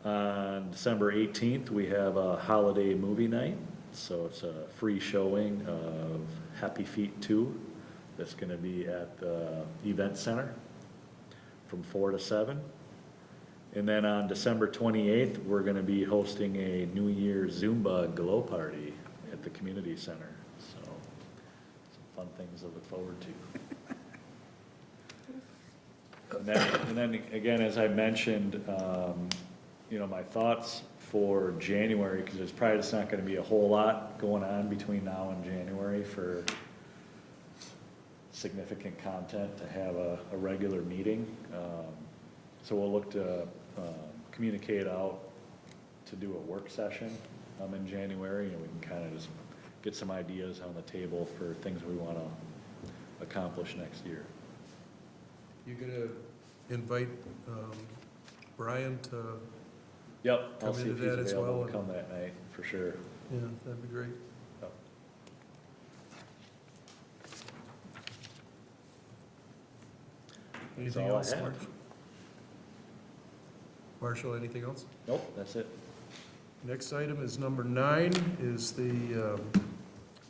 On December 18th, we have a holiday movie night. So it's a free showing of Happy Feet 2 that's going to be at the event center from 4 to 7. And then on December 28th, we're going to be hosting a New Year's Zumba glow party at the community center. So some fun things to look forward to. And then again, as I mentioned, you know, my thoughts for January, because there's probably just not going to be a whole lot going on between now and January for significant content to have a regular meeting. So we'll look to communicate out to do a work session in January, and we can kind of just get some ideas on the table for things we want to accomplish next year. You gonna invite Brian to, Yep, I'll Come see into if he's that as available well. to come that night, for sure. yeah, that'd be great. Yep. Anything all I else, have. Marshall? Marshall, anything else? Nope, that's it. Next item is number 9, is the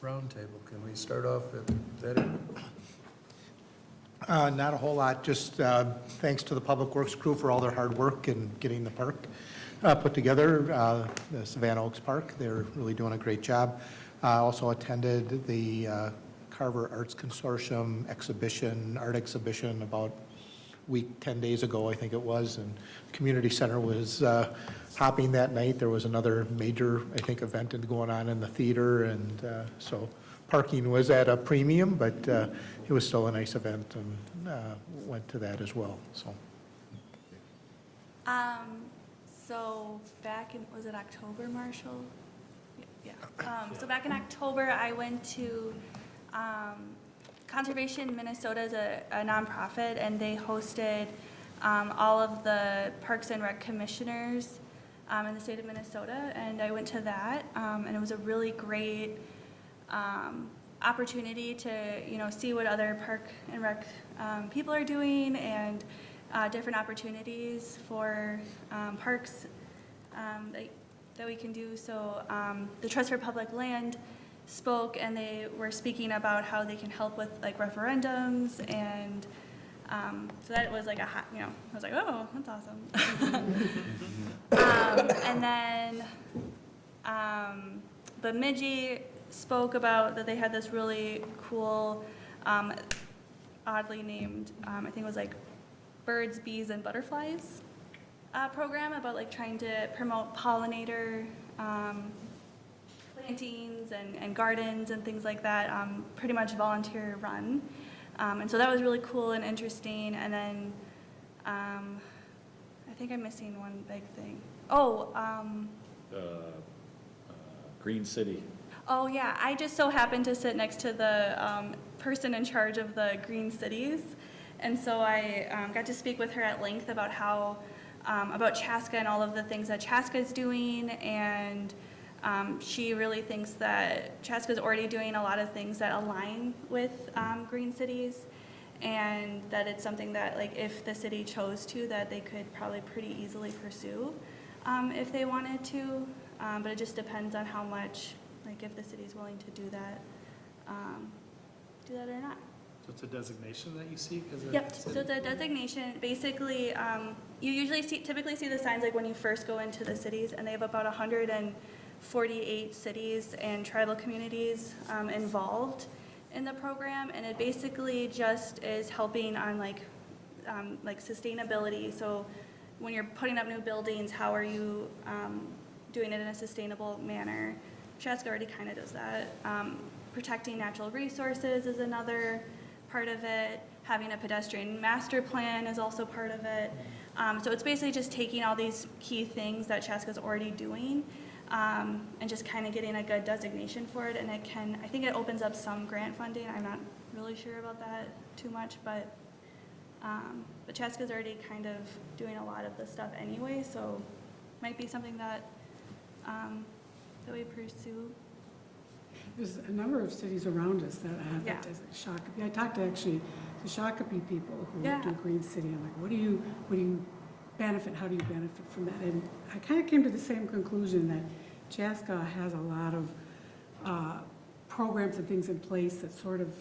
roundtable. Can we start off at that end? Not a whole lot, just thanks to the Public Works crew for all their hard work in getting the park put together, the Savannah Oaks Park. They're really doing a great job. Also attended the Carver Arts Consortium art exhibition about a week, 10 days ago, I think it was, and Community Center was hopping that night. There was another major, I think, event going on in the theater, and so parking was at a premium, but it was still a nice event, and went to that as well, so. So back in, was it October, Marshall? Yeah. So back in October, I went to Conservation Minnesota is a nonprofit, and they hosted all of the Parks and Rec commissioners in the state of Minnesota, and I went to that, and it was a really great opportunity to, see what other park and rec people are doing, and different opportunities for parks that we can do. So the Trust for Public Land spoke, and they were speaking about how they can help with like referendums, and so that was like I was like, oh, that's awesome. And then Bemidji spoke about that they had this really cool, oddly named, I think it was like Birds, Bees, and Butterflies program about like trying to promote pollinator plantings and gardens and things like that, pretty much volunteer run. And so that was really cool and interesting. And then I think I'm missing one big thing. Green City. Oh yeah, I just so happened to sit next to the person in charge of the Green Cities. And so I got to speak with her at length about how, about Chaska and all of the things that Chaska is doing, and she really thinks that Chaska is already doing a lot of things that align with Green Cities, and that it's something that, like, if the city chose to, that they could probably pretty easily pursue if they wanted to, but it just depends on how much, like, if the city's willing to do that or not. So it's a designation that you seek as a Yep, city? so the designation, basically, you usually typically see the signs like when you first go into the cities, and they have about 148 cities and tribal communities involved in the program, and it basically just is helping on like sustainability. So when you're putting up new buildings, how are you doing it in a sustainable manner? Chaska already kind of does that. Protecting natural resources is another part of it. Having a pedestrian master plan is also part of it. So it's basically just taking all these key things that Chaska's already doing and just kind of getting a good designation for it. And I think it opens up some grant funding. I'm not really sure about that too much, but Chaska's already kind of doing a lot of this stuff anyway, so it might be something that that we pursue. There's a number of cities around us that have Yeah. that Shakopee. I talked to actually the Shakopee people who Yeah. do Green City. I'm like, what do you benefit? How do you benefit from that? And I kind of came to the same conclusion that Chaska has a lot of programs and things in place that sort of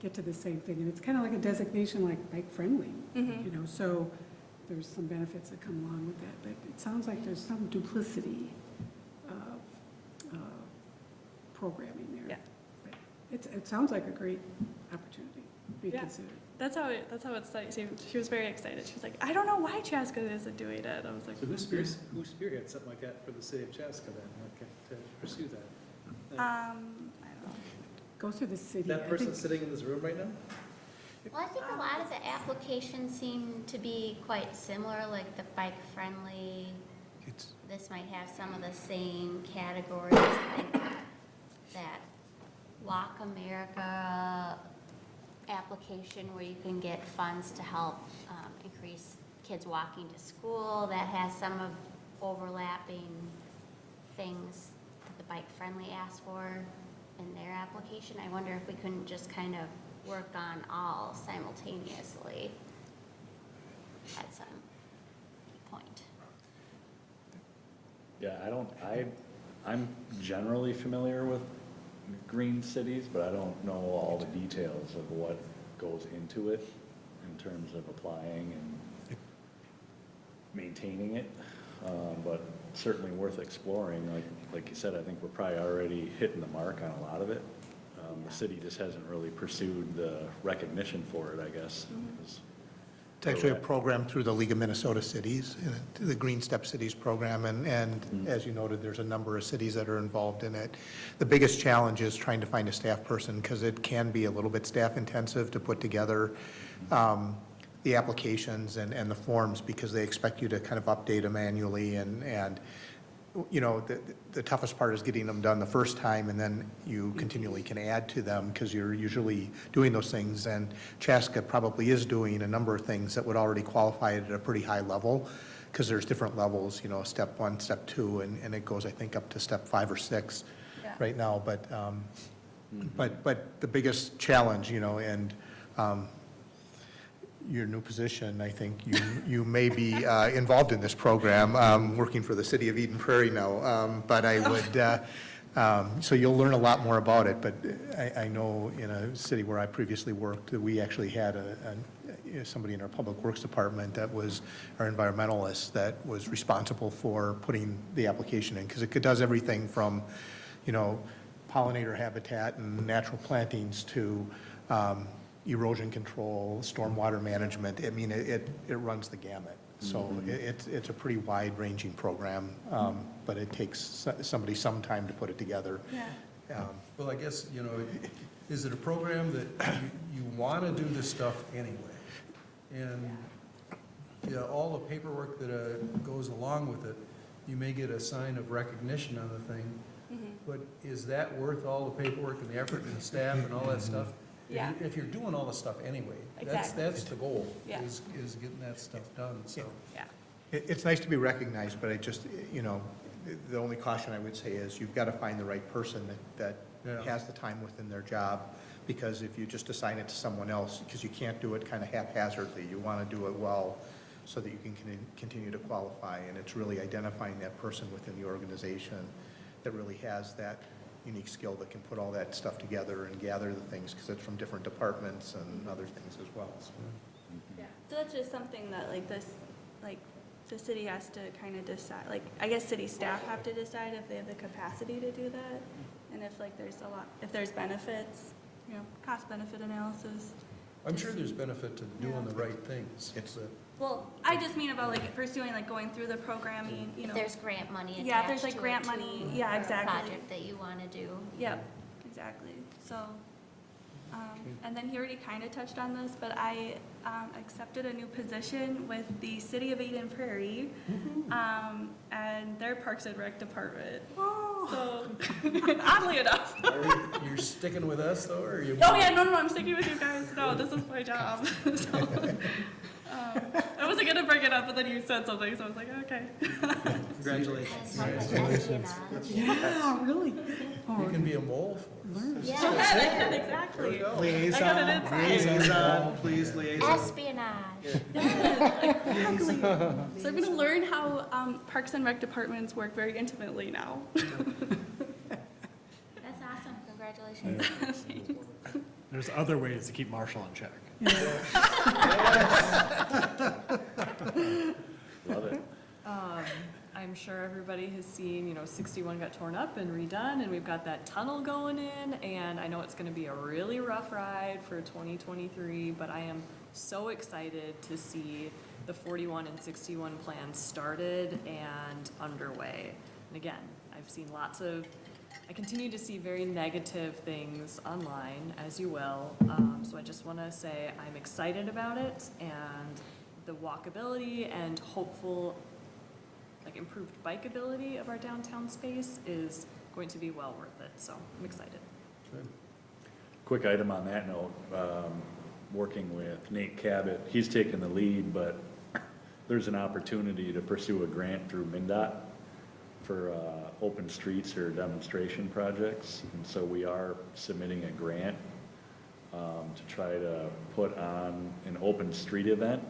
get to the same thing. And it's kind of like a designation like bike friendly, Mm-hmm. so there's some benefits that come along with that. But it sounds like there's some duplicity of programming there. Yeah. But it sounds like a great opportunity to be Yeah. considered. That's how it started. She was very excited. She was like, I don't know why Chaska isn't doing it. I was like, So who spearheads something like that for the city of Chaska then, to pursue that? I don't know. Go through the city. That I person think- sitting in this room right now? Well, I think a lot of the applications seem to be quite similar, like the bike-friendly. It's, This might have some of the same categories. I think that Walk America application where you can get funds to help increase kids walking to school, that has some of overlapping things that the Bike Friendly asked for in their application. I wonder if we couldn't just kind of work on all simultaneously at some point. Yeah, I'm generally familiar with green cities, but I don't know all the details of what goes into it in terms of applying and maintaining it. But certainly worth exploring. Like you said, I think we're probably already hitting the mark on a lot of it. The city just hasn't really pursued the recognition for it, I guess. it's actually a program through the League of Minnesota Cities, the Green Step Cities program, and as you noted, there's a number of cities that are involved in it. The biggest challenge is trying to find a staff person, because it can be a little bit staff intensive to put together the applications and the forms, because they expect you to kind of update them annually, and you know, the toughest part is getting them done the first time, and then you continually can add to them because you're usually doing those things. And Chaska probably is doing a number of things that would already qualify it at a pretty high level. because there's different levels, you know, step 1, step 2, and it goes, I think, up to step 5 or 6 Yeah. right now. But the biggest challenge, you know, and your new position, I think you may be involved in this program, working for the city of Eden Prairie now. But I would, so you'll learn a lot more about it. But I know in a city where I previously worked, that we actually had somebody in our public works department that was our environmentalist that was responsible for putting the application in, because it does everything from, you know, pollinator habitat and natural plantings to erosion control, stormwater management. I mean, it runs the gamut. So it's a pretty wide-ranging program, but it takes somebody some time to put it together. Yeah. Well, I guess, you know, is it a program that you want to do this stuff anyway? And, yeah, all the paperwork that goes along with it, you may get a sign of recognition on the thing, but is that worth all the paperwork and the effort and the staff and all that stuff? Yeah. If you're doing all the stuff anyway, Exactly. that's the goal, Yeah. is getting that stuff done, so. Yeah. It's nice to be recognized, but I just, you know, the only caution I would say is you've got to find the right person that Yeah. has the time within their job, because if you just assign it to someone else, because you can't do it kind of haphazardly, you want to do it well so that you can continue to qualify, and it's really identifying that person within the organization that really has that unique skill that can put all that stuff together and gather the things, because it's from different departments and other things as well. So. Yeah. So that's just something that like the city has to kind of decide, like, I guess city staff have to decide if they have the capacity to do that. And if like if there's benefits, you know, cost benefit analysis. I'm sure there's benefit to doing the right things. Well, I just mean about like pursuing, like going through the programming, you know. If there's grant money attached Yeah, if there's like to grant it, money, too, yeah, or a exactly. project that you want to do. Yep, exactly. So, and then he already kind of touched on this, but I accepted a new position with the City of Eden Prairie, and their Parks and Rec department. So, oddly enough. You're sticking with us, though, or are you? Oh yeah, no, I'm sticking with you guys. No, this is my job. So, I wasn't gonna bring it up, but then you said something, so I was like, okay. Congratulations. Congratulations. Yeah, really. You can be a mole for us. Yeah. Exactly. Liaison, please, liaison. Espionage. Exactly. So I'm gonna learn how Parks and Rec departments work very intimately now. That's awesome. Congratulations. There's other ways to keep Marshall in check. Love it. I'm sure everybody has seen, 61 got torn up and redone, and we've got that tunnel going in, and I know it's gonna be a really rough ride for 2023, but I am so excited to see the 41 and 61 plans started and underway. And again, I continue to see very negative things online, as you will, so I just wanna say I'm excited about it, and the walkability and hopeful improved bikeability of our downtown space is going to be well worth it, so I'm excited. Quick item on that note, working with Nate Cabot, he's taken the lead, but there's an opportunity to pursue a grant through MnDOT for open streets or demonstration projects, and so we are submitting a grant to try to put on an open street event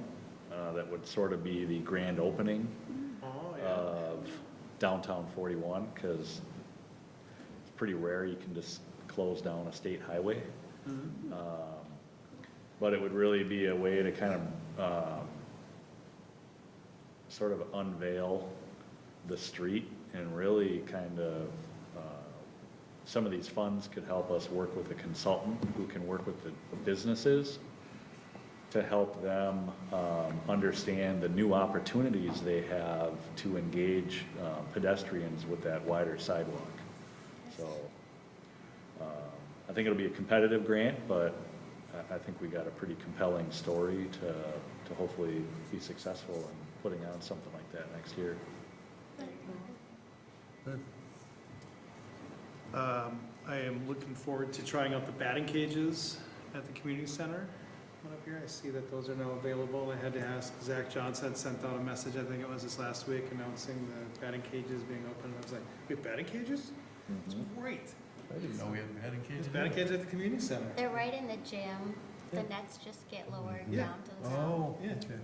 that would sort of be the grand opening of downtown 41, because it's pretty rare you can just close down a state highway. But it would really be a way to kind of sort of unveil the street, and really kind of some of these funds could help us work with a consultant who can work with the businesses to help them understand the new opportunities they have to engage pedestrians with that wider sidewalk. So I think it'll be a competitive grant, but I think we got a pretty compelling story to hopefully be successful in putting on something like that next year. I am looking forward to trying out the batting cages at the community center. one up here. I see that those are now available. I had to ask, Zach Johnson sent out a message, I think it was this last week, announcing the batting cages being open. I was like, we have batting cages? It's great. I didn't know we had batting There's cages. batting cages at the community center. They're right in the gym. The nets just get lowered down to the ground. Oh, Yeah. okay.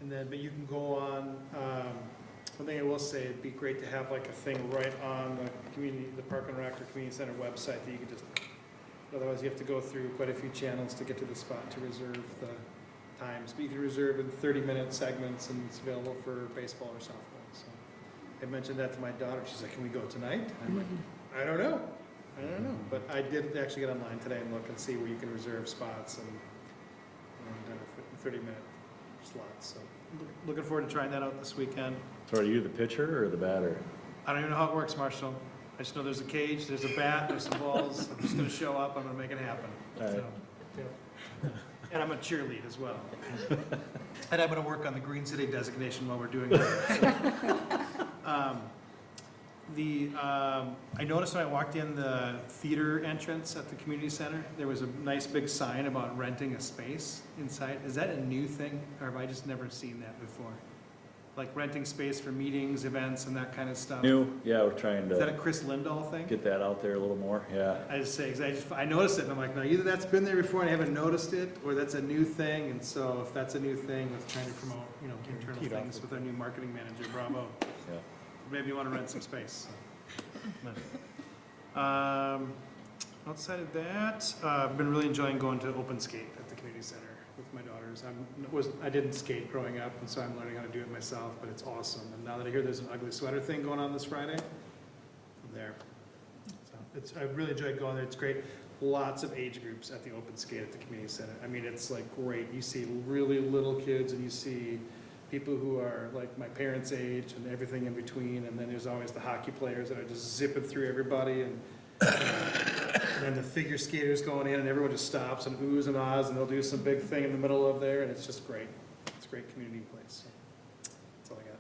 And then, but you can go on, one thing I will say, it'd be great to have like a thing right on the community, the Park and Rec or Community Center website that you could just, otherwise you have to go through quite a few channels to get to the spot to reserve the times. But you can reserve in 30-minute segments and it's available for baseball or softball. So I mentioned that to my daughter. She's like, can we go tonight? I'm like, I don't know. But I did actually get online today and look and see where you can reserve spots and 30-minute slots. So looking forward to trying that out this weekend. So are you the pitcher or the batter? I don't even know how it works, Marshall. I just know there's a cage, there's a bat, there's some balls. I'm just gonna show up, I'm gonna make it happen. All right. So, yeah. And I'm a cheerlead as well. And I'm gonna work on the Green City designation while we're doing that. So, I noticed when I walked in the theater entrance at the community center, there was a nice big sign about renting a space inside. Is that a new thing, or have I just never seen that before? Like renting space for meetings, events, and that kind of stuff? New, yeah, we're trying Is that a to Chris Lindahl thing? get that out there a little more, yeah. I just say, 'cause I noticed it, and I'm like, no, either that's been there before and I haven't noticed it, or that's a new thing, and so if that's a new thing, let's try to promote, internal Keep it things with our new marketing manager, bravo. Yeah. Maybe you want to rent some space. Outside of that, I've been really enjoying going to open skate at the community center with my daughters. I didn't skate growing up, and so I'm learning how to do it myself, but it's awesome. And now that I hear there's an ugly sweater thing going on this Friday, I'm there. So I really enjoyed going there. It's great. Lots of age groups at the open skate at the community center. I mean, it's like great. You see really little kids, and you see people who are like my parents' age and everything in between, and then there's always the hockey players that are just zipping through everybody, and then the figure skaters going in, and everyone just stops and oohs and ahs, and they'll do some big thing in the middle of there, and it's just great. It's a great community place. So that's all I got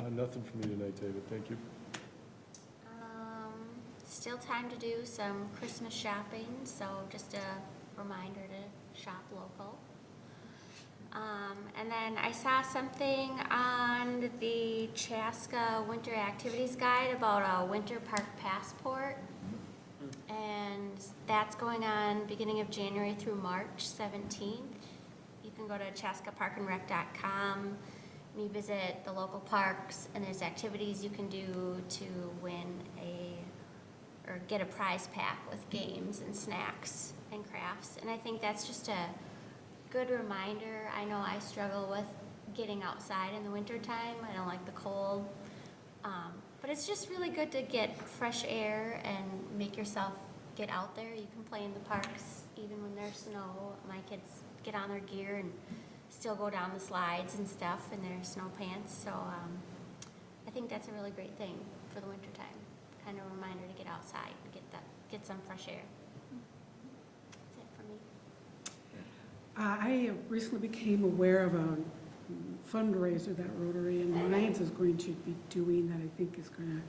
here. Nothing for me tonight, David, thank you. Still time to do some Christmas shopping, so just a reminder to shop local. And then I saw something on the Chaska Winter Activities Guide about a winter park passport. And that's going on beginning of January through March 17th. You can go to chaskaparkandrec.com and you visit the local parks, and there's activities you can do to win or get a prize pack with games and snacks and crafts. And I think that's just a good reminder. I know I struggle with getting outside in the wintertime. I don't like the cold. But it's just really good to get fresh air and make yourself get out there. You can play in the parks even when there's snow. My kids get on their gear and still go down the slides and stuff in their snow pants. So I think that's a really great thing for the wintertime. Kind of a reminder to get outside and get some fresh air. That's it for me. I recently became aware of a fundraiser that Rotary and Lions is going to be doing that I think is going to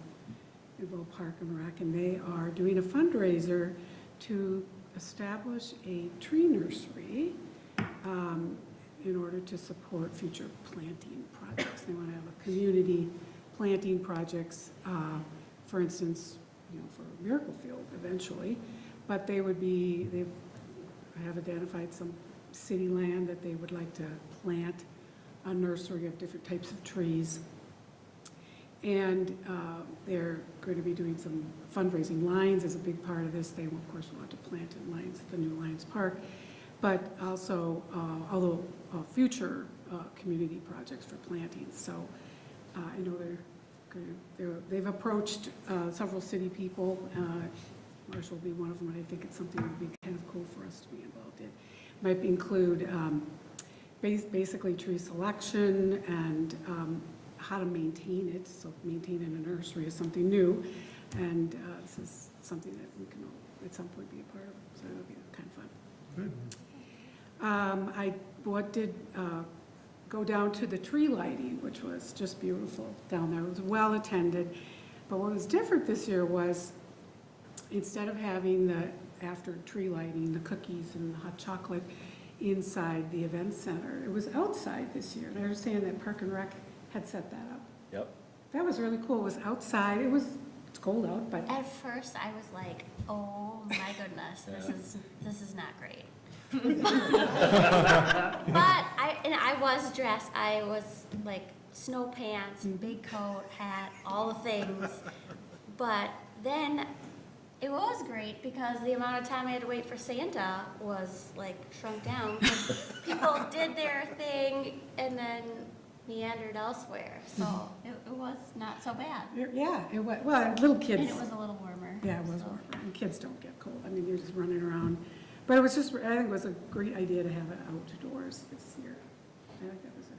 involve Park and Rec, and they are doing a fundraiser to establish a tree nursery in order to support future planting projects. They want to have a community planting projects, for instance, for Miracle Field eventually, but they have identified some city land that they would like to plant a nursery of different types of trees. And they're going to be doing some fundraising. Lions is a big part of this. They, of course, want to plant in Lions, the new Lions Park, but also although future community projects for planting. So I know they've approached several city people. Marshall will be one of them, and I think it's something that would be kind of cool for us to be involved in. Might include basically tree selection and how to maintain it. So maintaining a nursery is something new, and this is something that we can all at some point be a part of. So it'll be kind of fun. I did go down to the tree lighting, which was just beautiful down there. It was well attended, but what was different this year was instead of having the after tree lighting, the cookies and the hot chocolate inside the event center. It was outside this year, and I understand that Park and Rec had set that up. Yep. That was really cool. It was outside. It's cold out, but At first, I was like, oh my goodness, this is not great. But I was dressed, I was like snow pants, big coat, hat, all the things. But then it was great because the amount of time I had to wait for Santa was like shrunk down. 'Cause people did their thing and then meandered elsewhere, so it was not so bad. yeah, it was, well, little kids. And it was a little warmer. Yeah, it was so. warmer, and kids don't get cold. I mean, they're just running around. But it was just, I think it was a great idea to have it outdoors this year. I think that was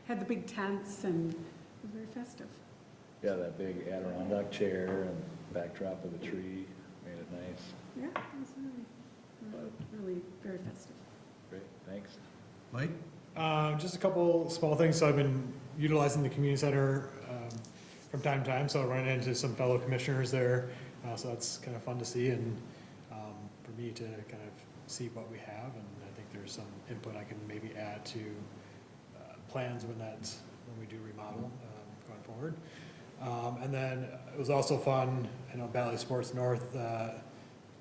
had the big tents, and it was very festive. Yeah, that big Adirondack chair and backdrop of the tree made it nice. Yeah, it was really very festive. Great, thanks. Mike? Just a couple small things. So I've been utilizing the community center from time to time, so I run into some fellow commissioners there. So that's kind of fun to see, and for me to kind of see what we have, and I think there's some input I can maybe add to plans when we do remodel going forward. And then it was also fun, I know Valley Sports North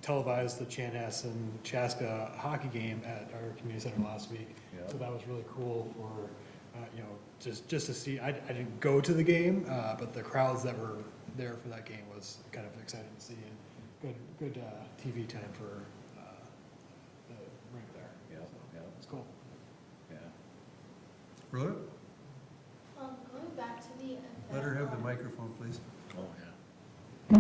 televised the Chanhassen and Chaska hockey game at our community center last week. Yeah. So that was really cool for, just to see, I didn't go to the game, but the crowds that were there for that game was kind of exciting to see, and good TV time for the rink there. Yeah, So, yeah. it's cool. Yeah. Rhoda? Going back to the event. Let her have the microphone, please. Oh, yeah.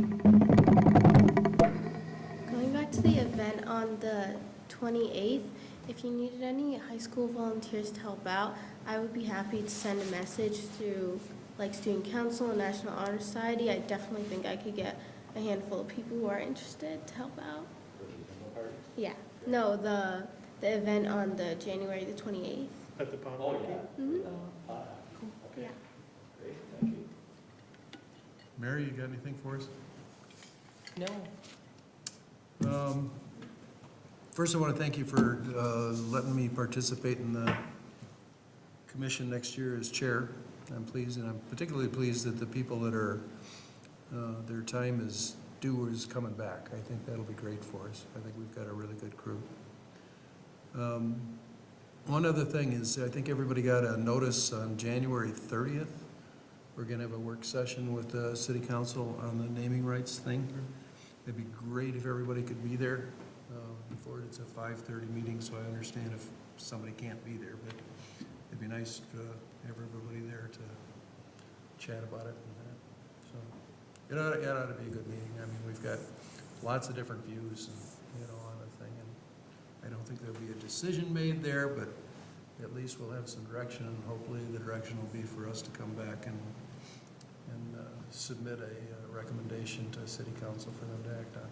Going back to the event on the 28th, if you needed any high school volunteers to help out, I would be happy to send a message through like Student Council and National Honor Society. I definitely think I could get a handful of people who are interested to help out. Yeah. No, the event on the January the 28th. At the pond. Oh, yeah. Mhm. Yeah. Great, thank you. Mary, you got anything for us? No. First, I want to thank you for letting me participate in the commission next year as chair. I'm pleased, and I'm particularly pleased that the people that are, their time is due is coming back. I think that'll be great for us. I think we've got a really good crew. One other thing is, I think everybody got a notice on January 30th. We're going to have a work session with the city council on the naming rights thing. It'd be great if everybody could be there. Before it's a 5:30 meeting, so I understand if somebody can't be there, but it'd be nice to have everybody there to chat about it. So it ought to be a good meeting. I mean, we've got lots of different views and, on the thing, and I don't think there'll be a decision made there, but at least we'll have some direction, and hopefully the direction will be for us to come back and submit a recommendation to city council for them to act on.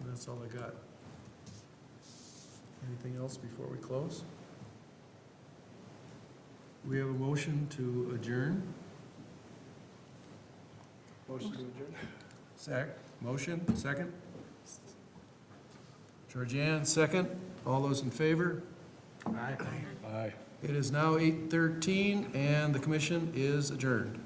That's all I got. Anything else before we close? We have a motion to adjourn. Motion to adjourn. Motion, second? Georgianne, second. All those in favor? Aye. Bye. It is now 8:13, and the commission is adjourned.